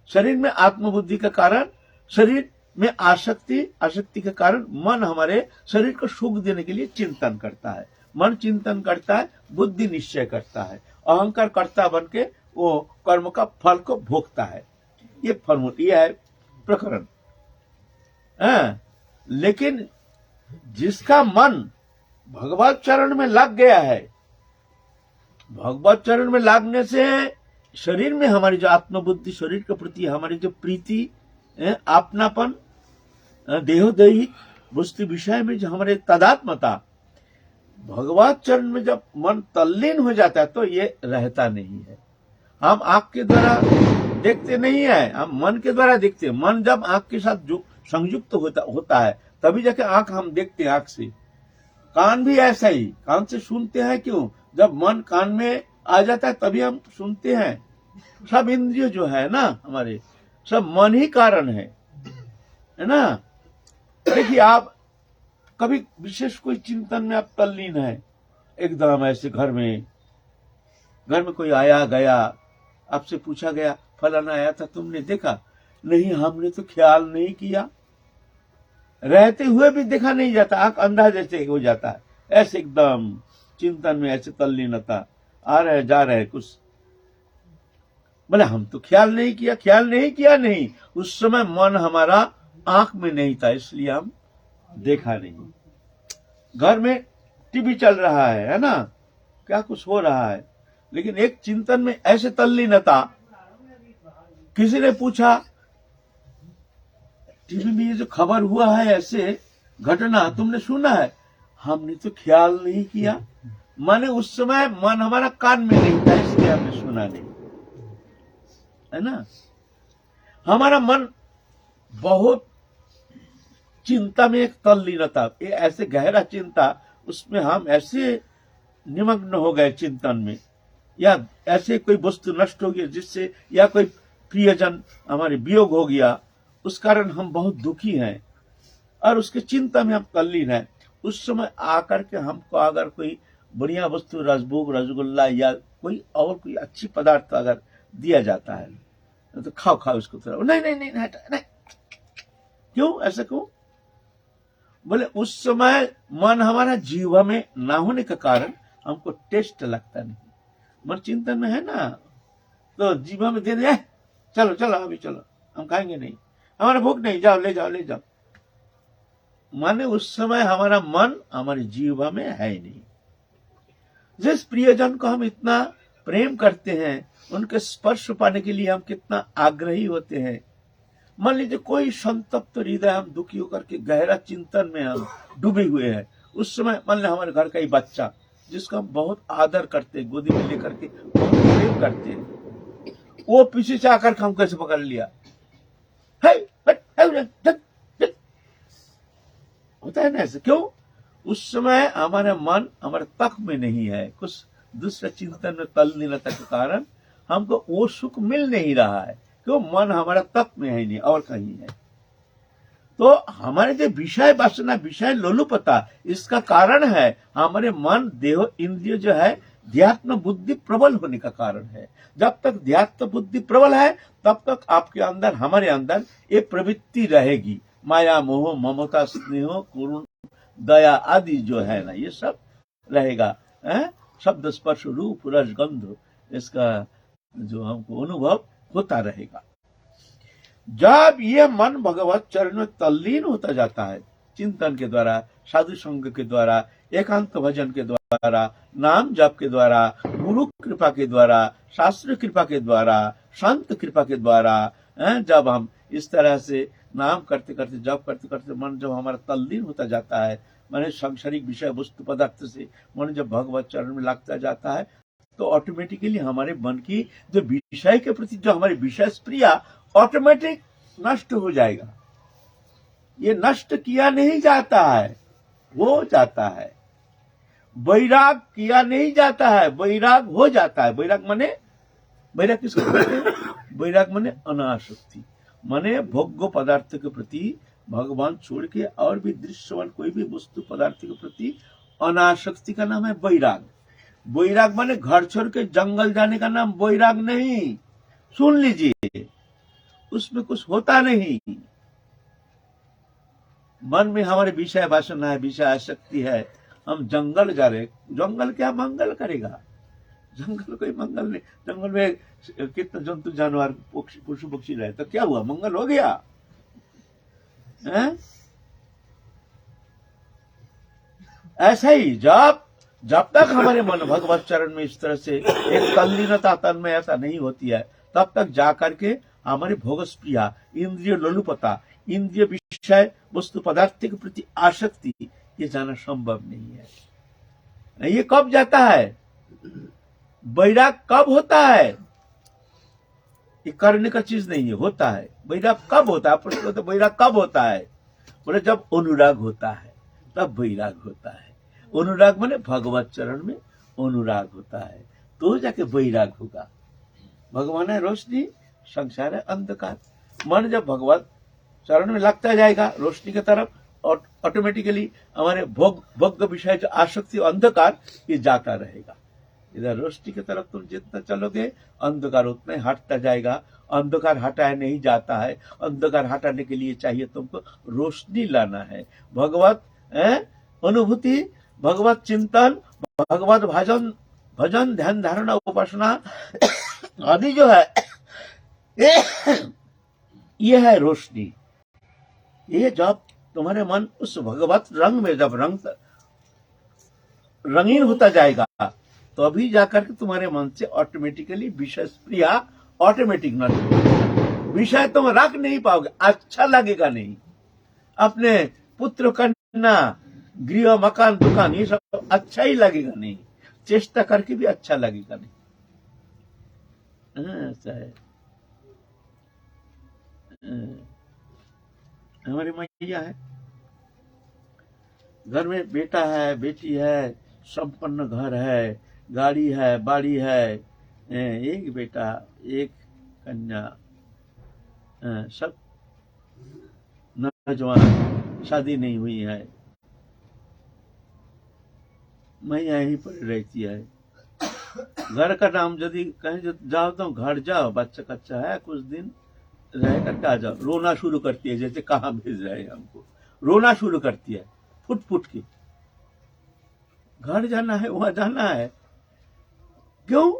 शरीर में आत्मबुद्धि के कारण शरीर में आसक्ति, आसक्ति के कारण मन हमारे शरीर को सुख देने के लिए चिंतन करता है, मन चिंतन करता है, बुद्धि निश्चय करता है, अहंकार कर्ता बन के वो कर्म का फल को भोगता है। ये फॉर्मूला है प्रकरण। लेकिन जिसका मन भगवत चरण में लग गया है, भगवत चरण में लगने से शरीर में हमारी जो आत्मबुद्धि, शरीर के प्रति हमारी जो प्रीति, अपनापन, देहोदयी वस्तु विषय में जो हमारे तादात्म्यता, भगवत चरण में जब मन तल्लीन हो जाता है तो ये रहता नहीं है। हम आंख के द्वारा देखते नहीं है, हम मन के द्वारा देखते हैं। मन जब आंख के साथ जो संयुक्त होता है तभी जाके आंख हम देखते हैं आंख से। कान भी ऐसा ही, कान से सुनते हैं। क्यों? जब मन कान में आ जाता है तभी हम सुनते हैं। सब इंद्रिय जो है ना हमारे, सब मन ही कारण है ना। देखिए, आप कभी विशेष कोई चिंतन में आप तल्लीन है, एकदम ऐसे घर में कोई आया गया, आपसे पूछा गया फलाना आया था, तुमने देखा? नहीं, हमने तो ख्याल नहीं किया। रहते हुए भी देखा नहीं जाता, आंख अंधा जैसे हो जाता है। ऐसे एकदम चिंतन में ऐसे तल्लीनता, आ रहे जा रहे कुछ, बोले हम तो ख्याल नहीं किया नहीं, उस समय मन हमारा आंख में नहीं था, इसलिए हम देखा नहीं। घर में टीवी चल रहा है ना, क्या कुछ हो रहा है, लेकिन एक चिंतन में ऐसे तल्लीनता। किसी ने पूछा टीवी में ये जो खबर हुआ है, ऐसे घटना तुमने सुना है? हमने तो ख्याल नहीं किया। माने उस समय मन हमारा कान में नहीं था, इसलिए हमने सुना नहीं, है ना। हमारा मन बहुत चिंता में एक तल्लीनता, ऐसे गहरा चिंता, उसमें हम ऐसे निमग्न हो गए चिंतन में, या ऐसे कोई वस्तु नष्ट हो गई जिससे, या कोई प्रियजन हमारे वियोग हो गया, उस कारण हम बहुत दुखी हैं और उसके चिंता में हम तल्लीन हैं। उस समय आकर के हमको अगर कोई बढ़िया वस्तु, रसभोग, रसगुल्ला या कोई और कोई अच्छी पदार्थ अगर दिया जाता है तो खाओ इसको, तो नहीं। क्यों? ऐसा क्यों? बोले उस समय मन हमारा जीवा में ना होने के कारण हमको टेस्ट लगता नहीं। मन चिंतन में है ना, तो जीवा में दे दे, चलो अभी चलो, हम खाएंगे नहीं, हमारा भूख नहीं, जाओ ले जाओ। माने उस समय हमारा मन हमारी जीवा में है ही नहीं। जिस प्रियजन को हम इतना प्रेम करते हैं, उनके स्पर्श पाने के लिए हम कितना आग्रही होते हैं। मान लीजिए कोई संतप्त हृदय, हम दुखी होकर के गहरा चिंतन में हम डूबे हुए हैं, उस समय मान लीजिए हमारे घर का ही बच्चा जिसको हम बहुत आदर करते हैं, गोदी में लेकर के बहुत प्रेम करते हैं, वो पीछे से आकर हम कैसे पकड़ लिया, होता है ना ऐसे। क्यों? उस समय हमारा मन हमारे तक में नहीं है, कुछ दूसरे चिंतन में तल्लीनता के कारण हमको वो सुख मिल नहीं रहा है। क्यों? मन हमारा तक में है नहीं, और कहीं है। तो हमारे जो विषय वासना, विषय लोलुपता, इसका कारण है हमारे मन, देह, इंद्रिय जो है ध्यात्म बुद्धि प्रबल होने का कारण है। जब तक ध्यात्म बुद्धि प्रबल है तब तक आपके अंदर, हमारे अंदर ये प्रवृत्ति रहेगी। माया, मोह, ममता, स्नेह, करुण, दया आदि जो है ना, ये सब रहेगा। शब्द, स्पर्श, रूप, रस, गंध, इसका जो हमको अनुभव होता रहेगा। जब ये मन भगवत चरण में तल्लीन होता जाता है, चिंतन के द्वारा, साधु संग के द्वारा, एकांत भजन के द्वारा, नाम जप के द्वारा, गुरु कृपा के द्वारा, शास्त्र कृपा के द्वारा, संत कृपा के द्वारा, जब हम इस तरह से नाम करते करते, जप करते करते मन जब हमारा तल्लीन होता जाता है, माने सांसारिक विषय वस्तु पदार्थ से मन जब भगवत चरण में लगता जाता है, तो ऑटोमेटिकली हमारे मन की जो विषय के प्रति जो हमारी विषय प्रिया ऑटोमेटिक नष्ट हो जाएगा। ये नष्ट किया नहीं जाता है, हो जाता है। वैराग किया नहीं जाता है, वैराग हो जाता है। वैराग किसको कहते हैं? वैराग माने अनासक्ति, माने भोग्य पदार्थ के प्रति भगवान छोड़ के और भी दृश्यमान कोई भी वस्तु पदार्थ के प्रति अनासक्ति का नाम है वैराग। वैराग माने घर छोड़ के जंगल जाने का नाम वैराग नहीं। सुन लीजिए, उसमें कुछ होता नहीं। मन में हमारे विषय वासना है, विषय आसक्ति है, हम जंगल जा रहे। जंगल क्या मंगल करेगा? जंगल कोई मंगल नहीं। जंगल में कितने जंतु जानवर पशु पक्षी रहे, तो क्या हुआ? मंगल हो गया है? ऐसा ही जब तक हमारे मन भगवत चरण में इस तरह से एक तल्लीनता, तन्मयता नहीं होती है, तब तक जाकर के हमारे भोगस्प्रिया, इंद्रिय लोलुपता, इंद्रिय विषय वस्तु पदार्थ के प्रति आसक्ति, ये जाना संभव नहीं है। ये कब जाता है? वैराग कब होता है? ये करने का चीज नहीं है, होता है। वैराग कब होता है? प्रश्न तो वैराग कब होता है? बोले जब अनुराग होता है तब वैराग होता है। अनुराग माने भगवत चरण में अनुराग होता है तो जाके वैराग होगा। भगवान है रोशनी, संसार है अंधकार। मन जब भगवत चरण में लगता जाएगा रोशनी की तरफ, और ऑटोमेटिकली हमारे भोग विषय जो आसक्ति अंधकार ये जाता रहेगा। इधर रोशनी की तरफ तुम जितना चलोगे अंधकार उतना ही हटता जाएगा। अंधकार हटाया नहीं जाता है, अंधकार हटाने के लिए चाहिए तुमको रोशनी लाना है। भगवत अनुभूति, भगवत चिंतन, भगवत भजन ध्यान धारणा उपासना आदि जो है ये है रोशनी। ये जब तुम्हारे मन उस भगवत रंग में जब रंगीन होता जाएगा तो अभी जाकर के तुम्हारे मन से ऑटोमेटिकली विषय प्रिया ऑटोमेटिक नष्ट। विषय तुम रख नहीं पाओगे, अच्छा लगेगा नहीं। अपने पुत्र कन्या गृह मकान दुकान ये सब अच्छा ही लगेगा नहीं, चेष्टा करके भी अच्छा लगेगा नहीं। ऐसा है। हमारी मैया है, घर में बेटा है बेटी है, संपन्न घर है, गाड़ी है बाड़ी है, एक बेटा एक कन्या, सब नौजवान, शादी नहीं हुई है। मैया यहीं पर रहती है। घर का नाम यदि कहीं जाओ तो घर जाओ, बच्चा कच्चा है, कुछ दिन रह करके आ जाओ, रोना शुरू करती है जैसे कहाँ भेज रहे हैं हमको। रोना शुरू करती है फुट फुट के। घर जाना है, वहां जाना है। क्यों?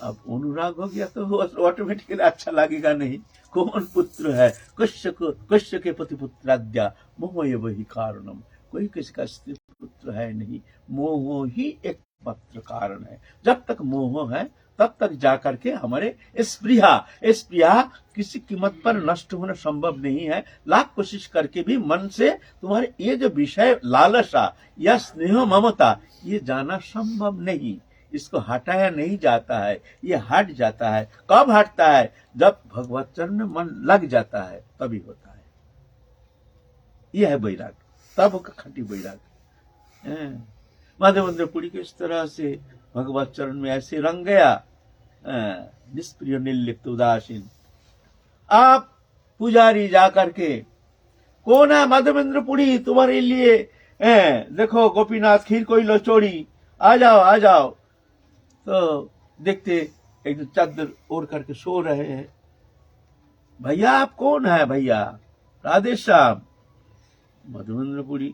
अब अनुराग हो गया तो ऑटोमेटिकली अच्छा लगेगा नहीं। कौन पुत्र है? कश्य के पति पुत्राद्या मोह ये वही कारणम। कोई किसी का स्त्री पुत्र है नहीं, मोह ही एकमात्र कारण है। जब तक मोह है तब तक जाकर के हमारे स्पृहा किसी कीमत पर नष्ट होना संभव नहीं है। लाख कोशिश करके भी मन से तुम्हारे ये जो विषय लालसा या स्नेह ममता ये जाना संभव नहीं। इसको हटाया नहीं जाता है, ये हट जाता है। कब हटता है? जब भगवत चरण में मन लग जाता है तभी होता है। यह है वैराग, तब खटी वैराग। माधवेंद्र पुरी को इस तरह से भगवत चरण में ऐसे रंग गया, निष्प्रिय निर्लिप्त उदासीन। आप पुजारी जाकर के, कौन है माधवेंद्र पुरी तुम्हारे लिए, देखो गोपीनाथ खीर कोई लो चोरी, आ जाओ आ जाओ। तो देखते एक चादर ओढ़ करके सो रहे हैं। भैया आप कौन है? भैया राधे श्याम। माधवेंद्र पुरी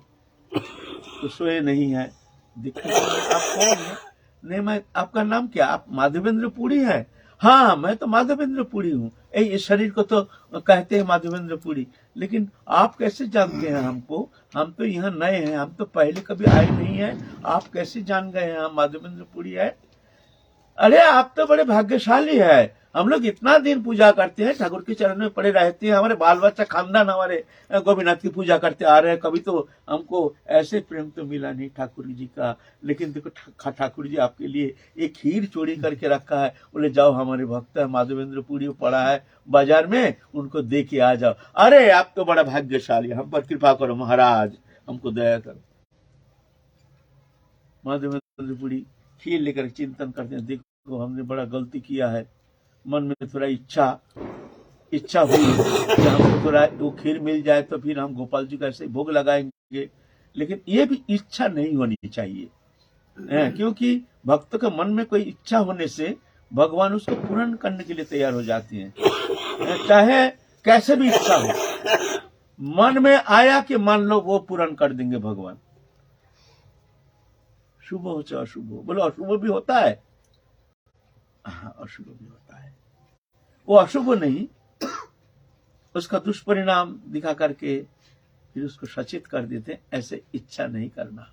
तो सोए नहीं है। दिखते आप कौन है? नहीं, मैं, आपका नाम क्या? आप माधवेंद्र पुरी है? हाँ मैं तो माधवेंद्र पुरी हूँ। इस शरीर को तो कहते हैं माधवेंद्र पुरी, लेकिन आप कैसे जानते हैं हमको? हम तो यहाँ नए हैं, हम तो पहले कभी आए नहीं है। आप कैसे जान गए हैं हम माधवेंद्र पुरी है? अरे आप तो बड़े भाग्यशाली है। हम लोग इतना दिन पूजा करते हैं, ठाकुर के चरण में पड़े रहते हैं, हमारे बाल बच्चा खानदान हमारे गोपीनाथ की पूजा करते आ रहे हैं। कभी तो हमको ऐसे प्रेम तो मिला नहीं ठाकुर जी का। लेकिन देखो ठाकुर जी आपके लिए एक खीर चोरी करके रखा है। बोले जाओ, हमारे भक्त है माधवेंद्र पुरी पड़ा है बाजार में, उनको दे के आ जाओ। अरे आप तो बड़ा भाग्यशाली, हम पर कृपा करो महाराज, हमको दया करो। माधवेंद्र पुरी खीर लेकर चिंतन करते हैं, देखो हमने बड़ा गलती किया है। मन में थोड़ा इच्छा हुई कि हमको थोड़ा वो खीर मिल जाए तो फिर हम गोपाल जी का ऐसे भोग लगाएंगे। लेकिन ये भी इच्छा नहीं होनी चाहिए, क्योंकि भक्त के मन में कोई इच्छा होने से भगवान उसको पूर्ण करने के लिए तैयार हो जाते हैं। चाहे कैसे भी इच्छा हो, मन में आया कि मान लो वो पूर्ण कर देंगे भगवान। शुभ हो चाहे अशुभ हो। बोलो अशुभ भी होता है? हाँ अशुभ भी होता है। वो अशुभ नहीं, उसका दुष्परिणाम दिखा करके फिर उसको सचेत कर देते। ऐसे इच्छा नहीं करना,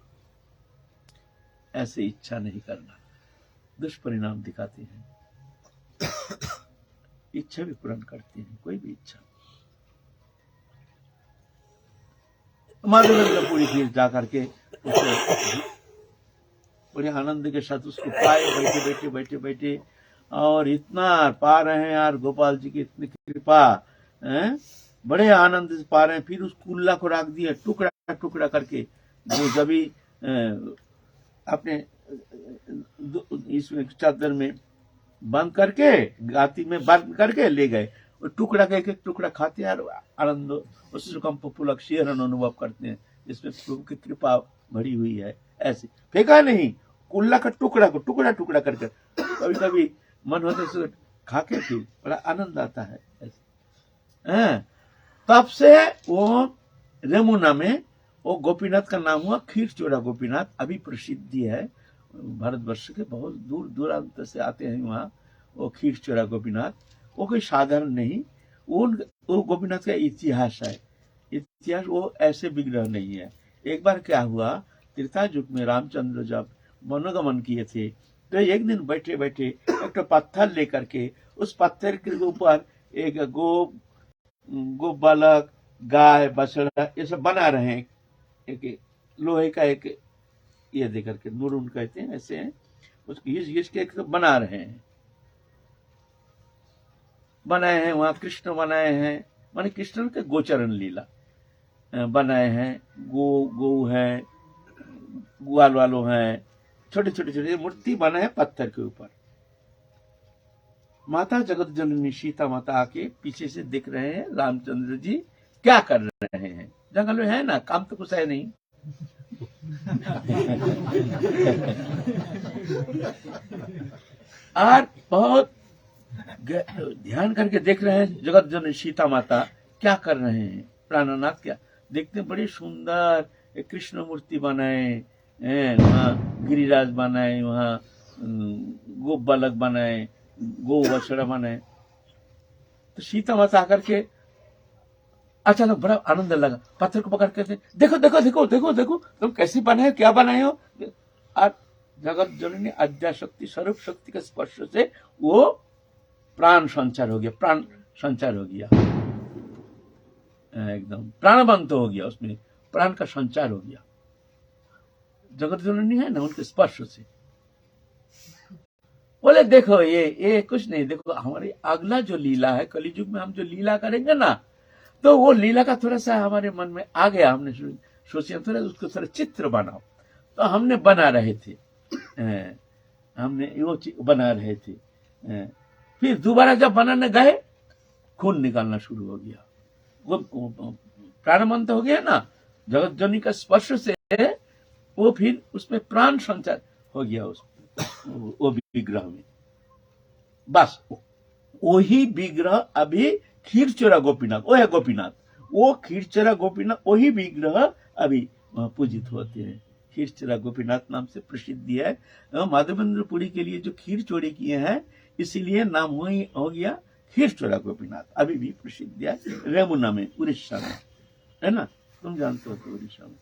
ऐसे इच्छा नहीं करना, दुष्परिणाम दिखाते हैं। इच्छा भी पूर्ण करते हैं, कोई भी इच्छा। माधवेंद्र पुरी फिर जा करके उसको बड़े आनंद के साथ उसको पाए, बैठे बैठे बैठे बैठे, और इतना पा रहे हैं यार, गोपाल जी की इतनी कृपा है, बड़े आनंद से पा रहे हैं। फिर उस कुल्ला को रख दिया टुकड़ा टुकड़ा करके, जो जभी अपने इसमें चादर में बंद करके, गाती में बंद करके ले गए। और टुकड़ा का एक एक टुकड़ा खाते हैं और आनंद कंप पुलक शेरन अनुभव करते हैं, जिसमें प्रभु की कृपा भरी हुई है। ऐसे फेंका नहीं, कुल्ला का टुकड़ा को टुकड़ा टुकड़ा करके, कभी कभी मन होते से खा के फिर बड़ा आनंद आता है ऐसे। तब से वो रेमुना में वो गोपीनाथ का नाम हुआ खीर चोरा गोपीनाथ। अभी प्रसिद्धि है भारतवर्ष के, बहुत दूर दूरांत से आते हैं वहाँ वो खीर चोरा गोपीनाथ। वो कोई साधारण नहीं, वो गोपीनाथ का इतिहास है। इतिहास वो ऐसे विग्रह नहीं है। एक बार क्या हुआ, त्रेता युग में रामचंद्र जब मनोगमन किए थे, तो एक दिन बैठे बैठे एक तो पत्थर लेकर के, उस पत्थर के ऊपर एक गो बालक, गाय, बछड़ा, ये सब बना रहे हैं। एक लोहे का एक ये दे करके, नूरून कहते हैं, ऐसे हैं, उसकी घिस के एक बना रहे हैं, बनाए हैं। वहां कृष्ण बनाए हैं, माने कृष्ण के गोचरण लीला बनाए हैं। गो है, ग्वाल वालों हैं, छोटे छोटे छोटे मूर्ति बनाए हैं पत्थर के ऊपर। माता जगत जननी सीता माता आके पीछे से देख रहे हैं रामचंद्र जी क्या कर रहे हैं। जंगल में है ना, काम तो कुछ है नहीं। और बहुत ध्यान करके देख रहे हैं जगत जननी सीता माता क्या कर रहे हैं। प्राणनाथ क्या देखते, बड़ी सुंदर कृष्ण मूर्ति बनाए, वहाँ गिरिराज बनाए, वहाँ गो बालक बनाए, गो बछड़ा बनाए। तो सीता माता आकर के अचानक बड़ा आनंद लगा, पत्थर को पकड़ के देखो देखो देखो देखो देखो तुम कैसी बनाए, क्या बनाए हो। और जगत जननी आद्याशक्ति स्वरूप शक्ति के स्पर्श से वो प्राण संचार हो गया, प्राण संचार हो गया, एकदम प्राणवंत हो गया, उसमें प्राण का संचार हो गया। जगत जननी है ना, उनके स्पर्श से बोले देखो ये कुछ नहीं, देखो हमारी अगला जो लीला है, कलियुग में हम जो लीला करेंगे ना, तो वो लीला का थोड़ा सा हमारे मन में आ गया। हमने सोचा थोड़ा उसको थोड़ा चित्र बनाओ, तो हमने बना रहे थे, हमने वो बना रहे थे। फिर दोबारा जब बनाने गए, खून निकालना शुरू हो गया, वो प्राणवंत हो गया ना, जगत जननी का स्पर्श से वो फिर उसमें प्राण संचार हो गया वो विग्रह में। बस वही विग्रह अभी खीरचोरा गोपीनाथ, वो है गोपीनाथ, वो खीरचोरा गोपीनाथ, वही विग्रह अभी पूजित होते हैं। खीरचोरा गोपीनाथ नाम से प्रसिद्धि है। माधवेंद्र पुरी के लिए जो खीर चोरी किए हैं, इसीलिए नाम हो गया खीरचोरा गोपीनाथ। अभी भी प्रसिद्ध है रेमुना में, उड़ीसा में, है ना, तुम जानते हो तो उड़ीसा में।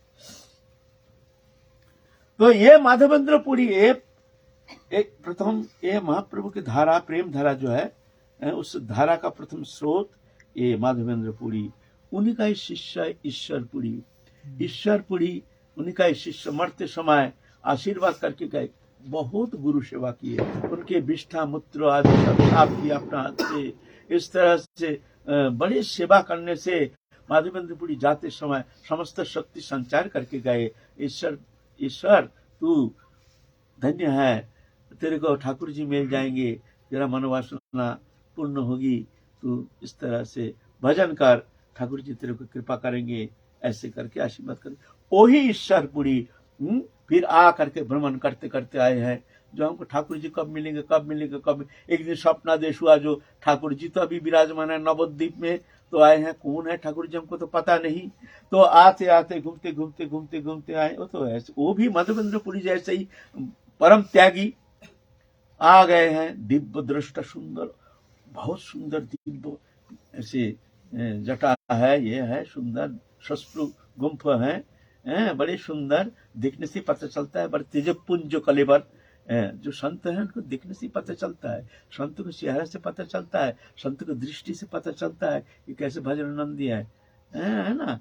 तो ये माधवेंद्र पुरी एक प्रथम ये महाप्रभु की धारा, प्रेम धारा जो है, उस धारा का प्रथम स्रोत ये माधवेंद्र पुरी। उन्हीं का ही शिष्य ईश्वरपुरी, ईश्वरपुरी उन्हीं का ही शिष्य। मरते समय आशीर्वाद करके गए, बहुत गुरु सेवा किए, उनके विष्ठा मूत्र आदि सब साफ किया अपना हाथ से। इस तरह से बड़ी सेवा करने से माधवेंद्र पुरी जाते समय समस्त शक्ति संचार करके गए। ईश्वर तू धन्य है, तेरे को ठाकुर जी मिल जाएंगे, तेरा मनोवासना पूर्ण होगी, तू इस तरह से भजन कर, ठाकुर जी तेरे को कृपा करेंगे, ऐसे करके आशीर्वाद करेंगे। वही ईश्वरपुरी फिर आ करके भ्रमण करते करते आए हैं, जो हमको ठाकुर जी कब मिलेंगे कब मिलेंगे कब। एक दिन स्वप्नादेश हुआ, जो ठाकुर जी तो अभी विराजमान है नवद्वीप में, तो आए हैं, कौन है ठाकुर जी हमको तो पता नहीं। तो आते आते घूमते घूमते घूमते घूमते आए, वो तो ऐसे, वो भी माधवेंद्र पुरी जैसे ही परम त्यागी आ गए हैं। दिव्य दृष्टा, सुंदर, बहुत सुंदर दिव्य ऐसे जटा है, ये है सुंदर, शस्त्रु गुम्फ है, बड़े सुंदर, देखने से पता चलता है। बड़े तेजपुंज कलेवर, जो संत है उनको देखने से पता चलता है, संत को चेहरा से पता चलता है, संत को दृष्टि से पता चलता है कि कैसे भजन नंदी है ना।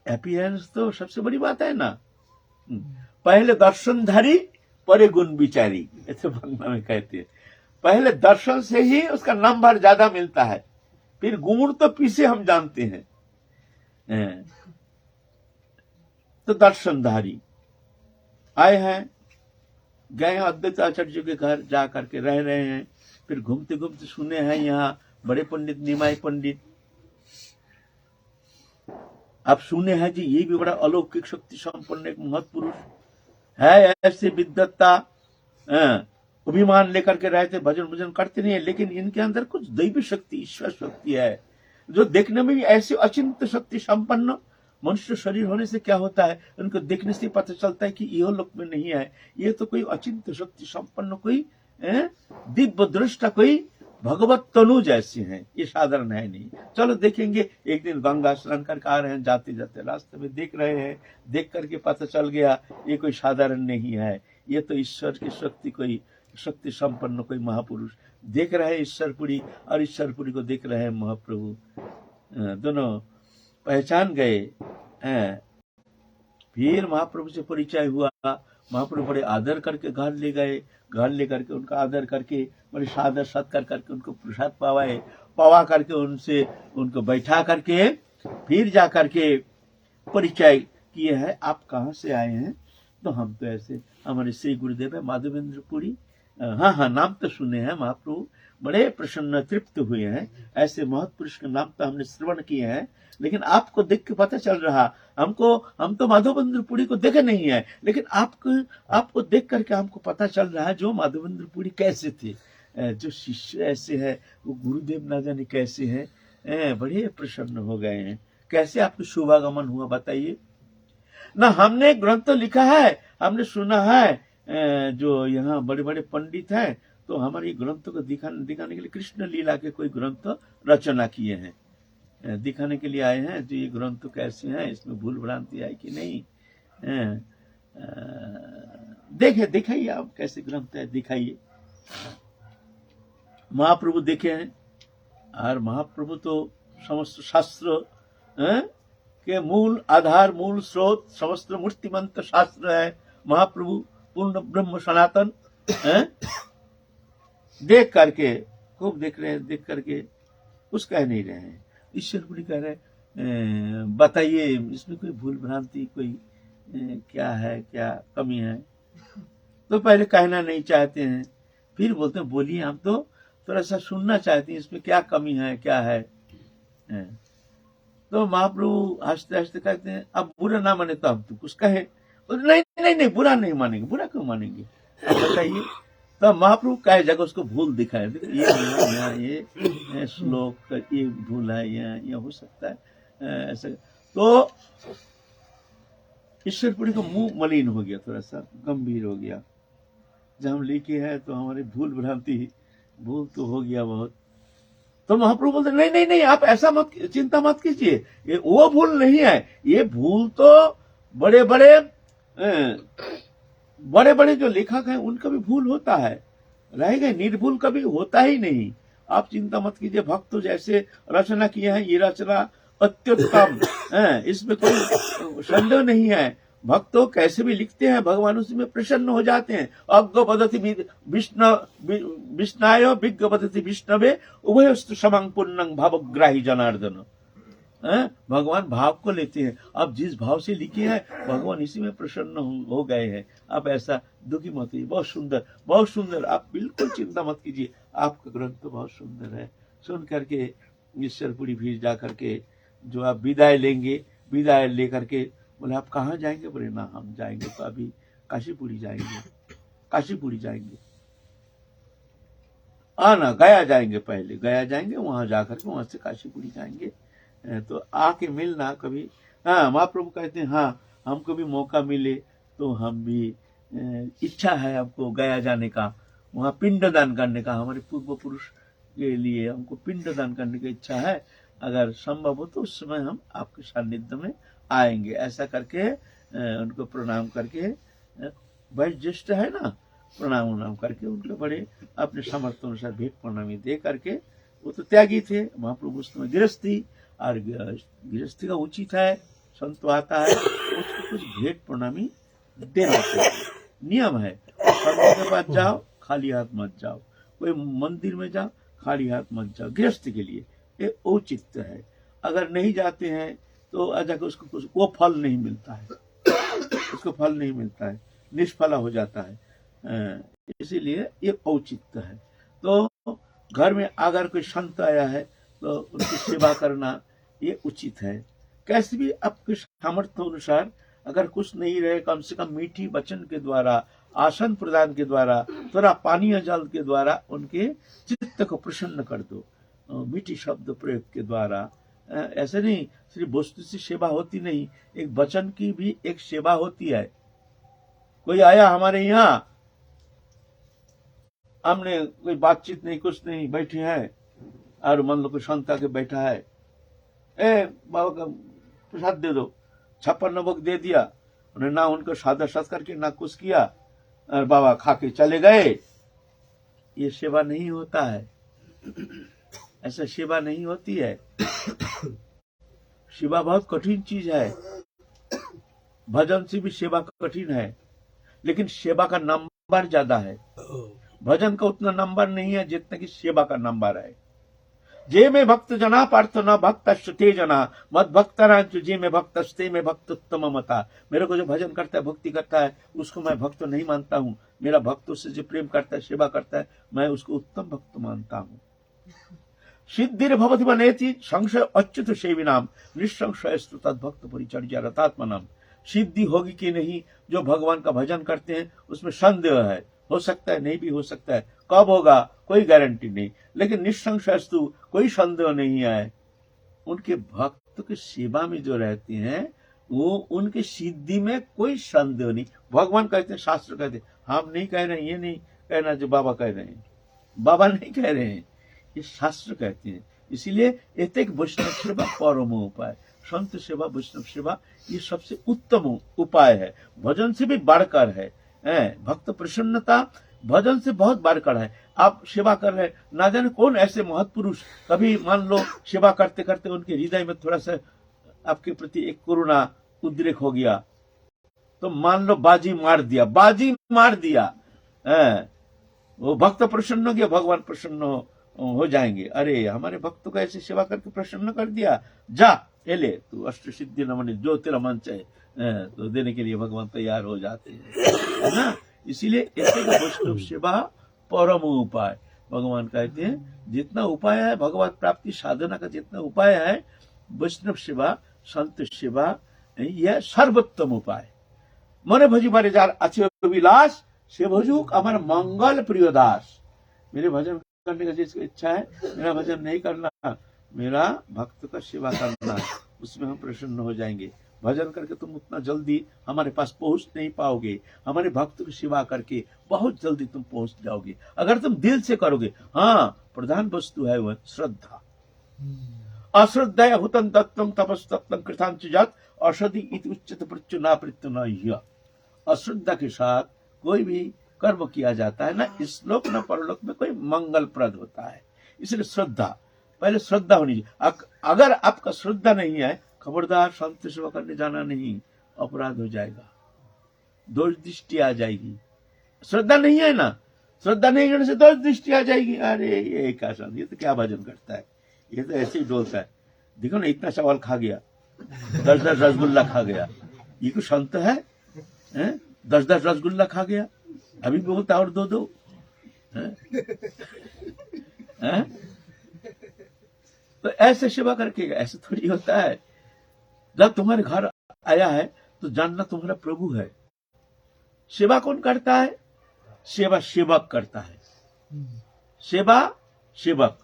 अपीयरेंस तो सबसे बड़ी बात है ना। पहले दर्शनधारी परे गुण विचारी, ऐसे बंगला में कहते हैं। पहले दर्शन से ही उसका नंबर ज्यादा मिलता है, फिर गुण तो पीछे हम जानते हैं। तो दर्शनधारी आए हैं, गए अद्वैत आचार्य के घर जा करके रह रहे हैं, फिर घूमते घूमते सुने हैं यहाँ बड़े पंडित निमाई पंडित, आप सुने हैं जी ये भी बड़ा अलौकिक शक्ति संपन्न एक महत्पुरुष है, ऐसे विद्वत्ता अभिमान लेकर के रहते, भजन भजन करते नहीं है, लेकिन इनके अंदर कुछ दैवी शक्ति ईश्वर शक्ति है जो देखने में भी ऐसे अचिंत्य शक्ति संपन्न। मनुष्य शरीर होने से क्या होता है, उनको देखने से पता चलता है कि यह लोक में नहीं है, ये तो कोई अचिंत्य शक्ति संपन्न कोई दिव्य दृष्टा कोई भगवत तनु जैसे हैं, ये साधारण है नहीं। चलो देखेंगे। एक दिन गंगा स्नान करके आ रहे हैं, जाते जाते रास्ते में देख रहे हैं, देख करके पता चल गया ये कोई साधारण नहीं है, ये तो ईश्वर की शक्ति, कोई शक्ति संपन्न कोई महापुरुष। देख रहे हैं ईश्वरपुरी और ईश्वरपुरी को देख रहे हैं महाप्रभु, दोनों पहचान गए हैं। फिर महाप्रभु से परिचय हुआ, महाप्रभु बड़े आदर करके घर ले गए, घर लेकर के उनका आदर करके बड़े सादर सत्कार करके उनको प्रसाद पवा करके उनसे उनको बैठा करके फिर जा करके परिचय किए हैं, आप कहाँ से आए हैं? तो हम तो ऐसे, हमारे श्री गुरुदेव है माधवेंद्र पुरी। हाँ, नाम तो सुने हैं, महाप्रभु बड़े प्रसन्न तृप्त हुए हैं, ऐसे महत्पुरुष के नाम तो हमने श्रवण किए हैं, लेकिन आपको देख के पता चल रहा, हम तो माधवेंद्र पुरी को देखे नहीं है, लेकिन आपको देख करके हमको पता चल रहा है जो माधवेंद्र पुरी कैसे थे, जो शिष्य ऐसे है, वो गुरुदेव ना जाने कैसे हैं, बड़े प्रसन्न हो गए हैं। कैसे आपको शुभागमन हुआ बताइए ना। हमने ग्रंथ लिखा है, हमने सुना है जो यहाँ बड़े बड़े पंडित हैं, तो हमारे ग्रंथ को दिखाने के लिए कृष्ण लीला के कोई ग्रंथ रचना किए हैं, दिखाने के लिए आए हैं जो ये ग्रंथ कैसे हैं, इसमें भूल भ्रांति है कि नहीं, दिखाइए आप कैसे ग्रंथ है, दिखाइए। महाप्रभु देखे हैं, और महाप्रभु तो समस्त शास्त्र के मूल आधार, मूल स्रोत, समस्त मूर्तिमंत शास्त्र है महाप्रभु, पूर्ण ब्रह्म सनातन। देख करके खूब देख रहे हैं, देख करके कुछ कह नहीं रहे हैं। ईश्वरपुरी कह रहे बताइए इसमें कोई भूल भ्रांति, कोई क्या है, क्या कमी है? तो पहले कहना नहीं चाहते हैं, फिर बोलते हैं बोलिए, हम तो थोड़ा सा सुनना चाहते हैं, इसमें क्या कमी है, क्या है। तो महाप्रभु हंसते हंसते कहते हैं अब बुरा ना माने तो हम तो कुछ कहे। नहीं, बुरा नहीं मानेंगे, बुरा क्यों मानेंगे, बताइए। तो महाप्रभु कहे जगह उसको भूल दिखाए, ये श्लोक ये भूल है, ये हो सकता है ऐसा। तो ईश्वरपुरी का मुंह मलिन हो गया, थोड़ा सा गंभीर हो गया। जब हम लिखे हैं तो हमारी भूल भ्रांति, भूल तो हो गया बहुत। तो महाप्रभु बोलते नहीं, आप ऐसा मत, चिंता मत कीजिए, ये वो भूल नहीं है, ये भूल तो बड़े बड़े जो लेखक हैं उनका भी भूल होता है, रहेगा, निर्भूल कभी होता ही नहीं। आप चिंता मत कीजिए, भक्त जैसे रचना किए हैं, ये रचना अत्युत्तम है, इसमें कोई संदेह नहीं है। भक्तों कैसे भी लिखते हैं, भगवान उसी में प्रसन्न हो जाते हैं। अज्ञ बदति विष्णाय विज्ञ बदति विष्णवे उभयस्तु समं पुण्यं भावग्राही जनार्दन। भगवान भाव को लेते हैं, आप जिस भाव से लिखे हैं भगवान इसी में प्रसन्न हो गए हैं। आप ऐसा दुखी मत होइए, बहुत सुंदर, बहुत सुंदर, आप बिल्कुल चिंता मत कीजिए, आपका ग्रंथ तो बहुत सुंदर है। सुन करके ईश्वरपुरी फिर जा करके जो आप विदाई लेंगे, विदाई लेकर के बोले आप कहाँ जाएंगे? बोले ना हम जाएंगे तो अभी काशीपुरी जाएंगे। ना गया जाएंगे, पहले गया जाएंगे, वहां जाकर के वहां से काशीपुरी जाएंगे, तो आके मिलना कभी। हाँ, महाप्रभु कहते हैं हाँ हमको भी मौका मिले तो हम भी, इच्छा है हमको गया जाने का, वहाँ पिंडदान करने का, हमारे पूर्व पुरुष के लिए हमको पिंडदान करने की इच्छा है। अगर संभव हो तो उस समय हम आपके सानिध्य में आएंगे। ऐसा करके उनको प्रणाम करके, वैश्य ज्येष्ठ है ना, प्रणाम करके उनको बड़े अपने सामर्थ्य अनुसार भेंट प्रणामी दे करके, वो तो त्यागी थे महाप्रभु, उसमें गृहस्थी, और गृहस्थी का उचित है संत आता है उसको कुछ भेंट प्रणामी देना चाहिए, नियम है। संत के पास जाओ खाली हाथ मत जाओ, कोई मंदिर में जाओ खाली हाथ मत जाओ, गृहस्थ के लिए ये औचित्य है। अगर नहीं जाते हैं तो अजाकर उसको कुछ वो फल नहीं मिलता है, उसको फल नहीं मिलता है, निष्फला हो जाता है। इसीलिए ये औचित्य है। तो घर में अगर कोई संत आया है तो उनकी सेवा करना ये उचित है। कैसे भी आपके सामर्थ्य अनुसार अगर कुछ नहीं रहे, कम से कम मीठी वचन के द्वारा, आसन प्रदान के द्वारा, थोड़ा पानी या जल के द्वारा उनके चित्त को प्रसन्न कर दो, मीठी शब्द प्रयोग के द्वारा। ऐसे नहीं सिर्फ वस्तु से सेवा होती नहीं, एक वचन की भी एक सेवा होती है। कोई आया हमारे यहाँ, हमने कोई बातचीत नहीं कुछ नहीं, बैठे हैं और मान लो कोई संत आके बैठा है, ए बाबा का प्रसाद दे दो, 56 नमक दे दिया, उन्हें ना उनको सादा सत्कार किया ना कुछ किया और बाबा खा के चले गए, ये सेवा नहीं होता है। ऐसा सेवा नहीं होती है। सेवा बहुत कठिन चीज है, भजन से भी सेवा कठिन है, लेकिन सेवा का नंबर ज्यादा है। भजन का उतना नंबर नहीं है जितना कि सेवा का नंबर है। जे में भक्त जना पार्थ न भक्त ते जना मत भक्त जे में भक्त स्ते में भक्त उत्तम मता। मेरे को जो भजन करता है, भक्ति करता है, उसको मैं भक्त नहीं मानता हूँ। मेरा भक्त उससे जो प्रेम करता है, सेवा करता है, मैं उसको उत्तम भक्त मानता हूँ। सिद्धिर भवति वनेति संशय अच्युत सेविनाम निःसंशयस्तु तद्भक्त परिचर्या रतात्मनाम। सिद्धि होगी कि नहीं, जो भगवान का भजन करते हैं उसमें संदेह है, हो सकता है नहीं भी हो सकता है, कब होगा कोई गारंटी नहीं, लेकिन निःसंशयस्तु कोई संदेह नहीं है। उनके भक्त की सेवा में जो रहते हैं वो उनकी सिद्धि में कोई संदेह नहीं। भगवान कहते हैं, शास्त्र कहते हैं, हम नहीं कह रहे हैं, ये नहीं कहना जो बाबा कह रहे हैं, बाबा नहीं कह रहे हैं, ये शास्त्र कहते हैं। इसीलिए एक वैष्णव सेवा परम उपाय, संत सेवा वैष्णव सेवा ये सबसे उत्तम उपाय है, भजन से भी बढ़कर है। भक्त प्रसन्नता भजन से बहुत बढ़कर है। आप सेवा कर रहे हैं, ना जाने कौन ऐसे महत्पुरुष, कभी मान लो सेवा करते करते उनके हृदय में थोड़ा सा आपके प्रति एक करुणा उद्रेक हो गया, तो मान लो बाजी मार दिया, वो भक्त प्रसन्न हो गया, भगवान प्रसन्न हो जाएंगे। अरे हमारे भक्त को ऐसे सेवा करके प्रसन्न कर दिया, जा ये ले तू अष्ट सिद्धि नमन, जो तेरा मन चाहे तो देने के लिए भगवान तैयार हो जाते हैं, है ना। इसीलिए ऐसे वैष्णव सेवा परम उपाय। भगवान कहते हैं जितना उपाय है भगवत प्राप्ति साधना का, जितना उपाय है वैष्णव सेवा संत सेवा यह सर्वोत्तम उपाय। मने भजी बारे जार अच्छे विलास से भजुक अमर मंगल प्रिय दास। मेरे भजन करने का जिसकी इच्छा है, मेरा भजन नहीं करना, मेरा भक्त का सेवा करना, उसमें हम प्रसन्न हो जाएंगे। भजन करके तुम उतना जल्दी हमारे पास पहुंच नहीं पाओगे, हमारे भक्त की सेवा करके बहुत जल्दी तुम पहुंच जाओगे अगर तुम दिल से करोगे। हाँ, प्रधान वस्तु है वह श्रद्धा। अश्रद्धया हुतं दत्तं तपस्तप्तं कृतांच जात औषधि इति उच्यते प्रत्युना प्रत्युना। अश्रद्धा के साथ कोई भी कर्म किया जाता है, ना इस लोक न परलोक में कोई मंगलप्रद होता है। इसलिए श्रद्धा, पहले श्रद्धा होनी चाहिए। अगर आपका श्रद्धा नहीं है, खबरदार संत सेवा करने जाना नहीं, अपराध हो जाएगा, दोष दृष्टि आ जाएगी। श्रद्धा नहीं है ना, श्रद्धा नहीं करने से दोष दृष्टि आ जाएगी। अरे ये क्या संत, ये तो क्या भजन करता है, ये तो ऐसे ही डोलता है, देखो ना इतना चावल खा गया, 10-10 रसगुल्ला खा गया, ये कोई संत है? 10-10 रसगुल्ला खा गया, अभी बोलता और दो तो ऐसे सेवा करके ऐसे थोड़ी होता है। जब तुम्हारे घर आया है तो जानना तुम्हारा प्रभु है। सेवा कौन करता है? सेवा सेवक करता है। सेवा सेवक,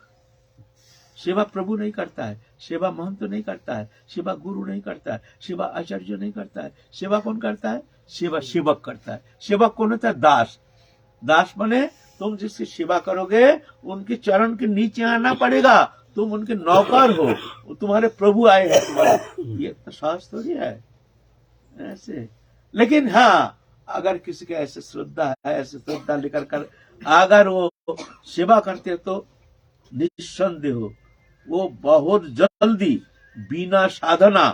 सेवा प्रभु नहीं करता है, सेवा महंत नहीं करता है, सेवा गुरु नहीं करता है, सेवा आचार्य नहीं करता है। सेवा कौन करता है? सेवा सेवक करता है। सेवक कौन होता है? दास। दास माने तुम जिसकी सेवा करोगे उनके चरण के नीचे आना पड़ेगा, तुम उनके नौकर हो, वो तुम्हारे प्रभु आए हैं तुम्हारे। ये तो सहज थोड़ी है ऐसे। लेकिन हाँ, अगर किसी के ऐसे श्रद्धा है, ऐसे श्रद्धा लेकर कर अगर वो सेवा करते तो निस्संदेह वो बहुत जल्दी बिना साधना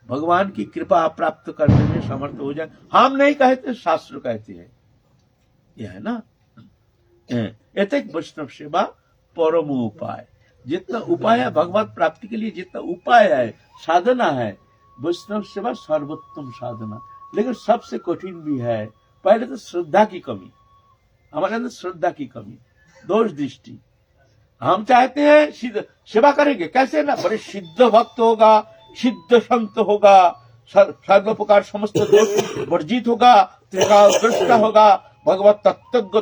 भगवान की कृपा प्राप्त करने में समर्थ हो जाए। हम नहीं कहते, शास्त्र कहते हैं। यह है ना, एतक वैष्णव सेवा परम उपाय। जितना उपाय है भगवत प्राप्ति के लिए, जितना उपाय है, साधना है, वैष्णव सेवा सर्वोत्तम साधना। लेकिन सबसे कठिन भी है। पहले तो श्रद्धा की कमी, हमारे अंदर श्रद्धा की कमी, दोष दृष्टि। हम चाहते हैं सिद्ध सेवा करेंगे, कैसे ना, बड़े सिद्ध भक्त होगा, सिद्ध संत होगा, सर्व प्रकार समस्त दोष वर्जित होगा, त्रिकालदृष्टा होगा, भगवत तत्व।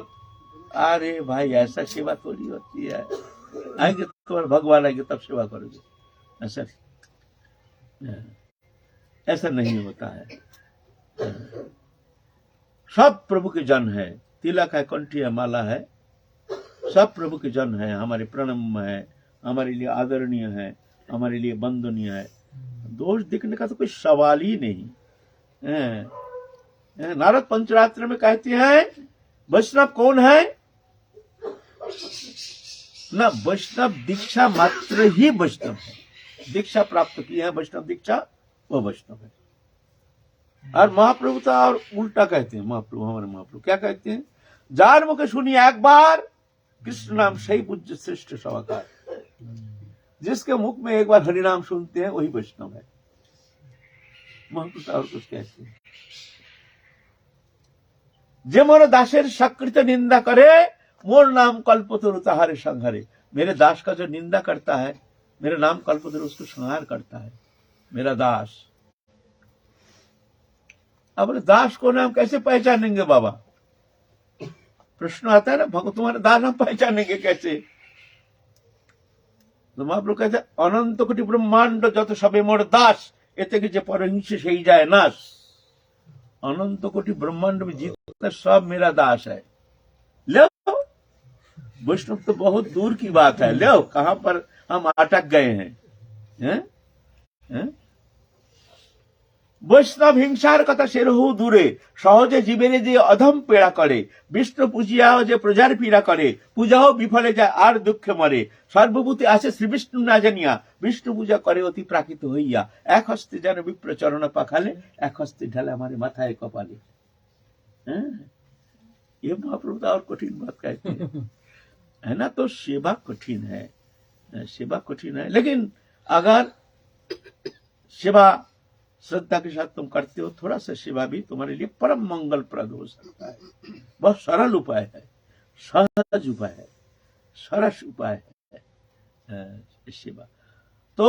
अरे भाई, ऐसा सेवा थोड़ी होती है। आएंगे तो भगवान आएंगे तब सेवा करोगे, ऐसा नहीं होता है। सब प्रभु के जन है, तिलक है, कंठी है, माला है, सब प्रभु के जन है, हमारे प्रणम है, हमारे लिए आदरणीय है, हमारे लिए वंदनीय है। दोष दिखने का तो कोई सवाल ही नहीं है। नारद पंचरात्र में कहते हैं वैष्णव कौन है ना, वैष्णव दीक्षा मात्र ही वैष्णव है। दीक्षा प्राप्त की है वैष्णव दीक्षा, वो वैष्णव है। और महाप्रभु तो और उल्टा कहते हैं। महाप्रभु, हमारे महाप्रभु क्या कहते हैं, जार मुखे सुनिए एक बार कृष्ण नाम सही पूज्य श्रेष्ठ सवाकार। जिसके मुख में एक बार हरिनाम सुनते हैं वही वैष्णव है। महाप्रभु और कुछ कहते हैं, जे मोर दासेर सकृत निंदा करे, मोर नाम कल्पतरु ताहारे संहारे। मेरे दास का जो निंदा करता है, मेरा नाम कल्पतरु उसको संहार करता है, मेरा दास। अब दास को नाम कैसे पहचानेंगे बाबा? प्रश्न आता है ना, भगवान तुम्हारे दास हम पहचानेंगे कैसे? तो महाप्रभु कहते हैं अनंत कोटि ब्रह्मांड जत सबे मोर दास, एते कि जे परहिंस सही जाए नाश। अनंत कोटि ब्रह्मांड में जितना सब मेरा दास है। लो, वैष्णव तो बहुत दूर की बात है। लो, कहां पर हम अटक गए हैं? वैष्णव हिंसार कथा सेरहु दूरे, सहजे जीवने जे अधम पीड़ा करे। विष्णु पूजिया जे प्रजार पीड़ा करे, पूजाओ विफले जाए आर दुख मरे। सर्वभूति आसे श्री विष्णु ना जानिया, विष्णु पूजा करे अति प्राकृत हইয়া। एक हस्ते जान विप्र चरण पाखाले, एक हस्ते ढाले हमारे माथाए कपाले। ये महाप्रभु और कठिन बात कहते हैं, है ना। तो सेवा कठिन है, सेवा कठिन है। लेकिन अगर सेवा श्रद्धा के साथ तुम करते हो, थोड़ा सा सेवा भी तुम्हारे लिए परम मंगलप्रद हो सकता है। बहुत सरल उपाय है, सहज उपाय है, सरस उपाय है सेवा। तो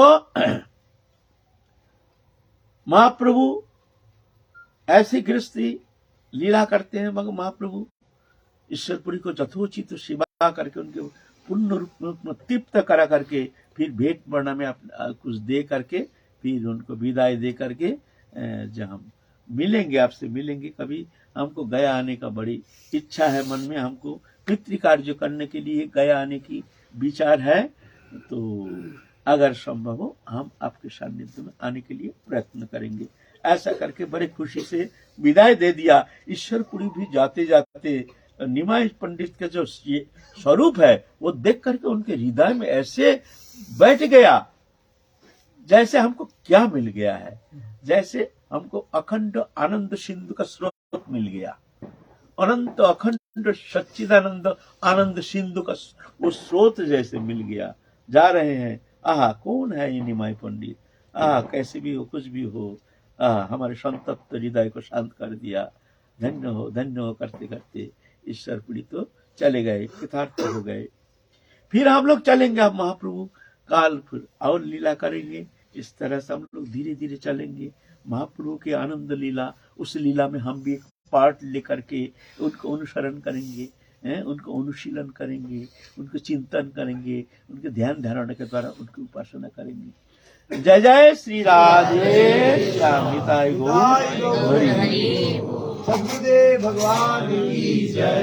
महाप्रभु ऐसी गृहस्थी लीला करते हैं। मगर महाप्रभु ईश्वरपुरी को यथोचित सेवा करके, उनके पूर्ण रूप में तृप्त करा करके, फिर भेंट वर्णा में कुछ दे करके, फिर उनको विदाई दे करके, जब हम मिलेंगे, आपसे मिलेंगे कभी, हमको गया आने का बड़ी इच्छा है मन में। हमको पितृकार्य करने के लिए गया आने की विचार है। तो अगर संभव हो हम आपके सानिध्य में आने के लिए प्रयत्न करेंगे। ऐसा करके बड़े खुशी से विदाई दे दिया। ईश्वरपुरी भी जाते जाते निमाई पंडित का जो स्वरूप है वो देख करके उनके हृदय में ऐसे बैठ गया जैसे हमको क्या मिल गया है, जैसे हमको अखंड आनंद सिंधु का स्रोत मिल गया। अनंत अखंड सच्चिदानंद आनंद सिंधु का वो स्रोत जैसे मिल गया। जा रहे हैं, आहा कौन है ये निमाई पंडित, आहा कैसे भी हो, कुछ भी हो, हमारे संतप्त हृदय को शांत कर दिया। धन्य हो करते करते ईश्वरपुरी तो चले गए, कृतार्थ हो गए। फिर हम लोग चलेंगे, अब महाप्रभु काल फिर और लीला करेंगे। इस तरह से हम लोग धीरे धीरे चलेंगे। महाप्रभु की आनंद लीला, उस लीला में हम भी एक पार्ट लेकर के उनको अनुसरण करेंगे, उनको अनुशीलन करेंगे, उनको चिंतन करेंगे, उनके ध्यान धारणा के द्वारा उनकी उपासना करेंगे। जय जय श्री राधे श्याम निताय गौर हरि। सद्गुरुदेव भगवान की जय।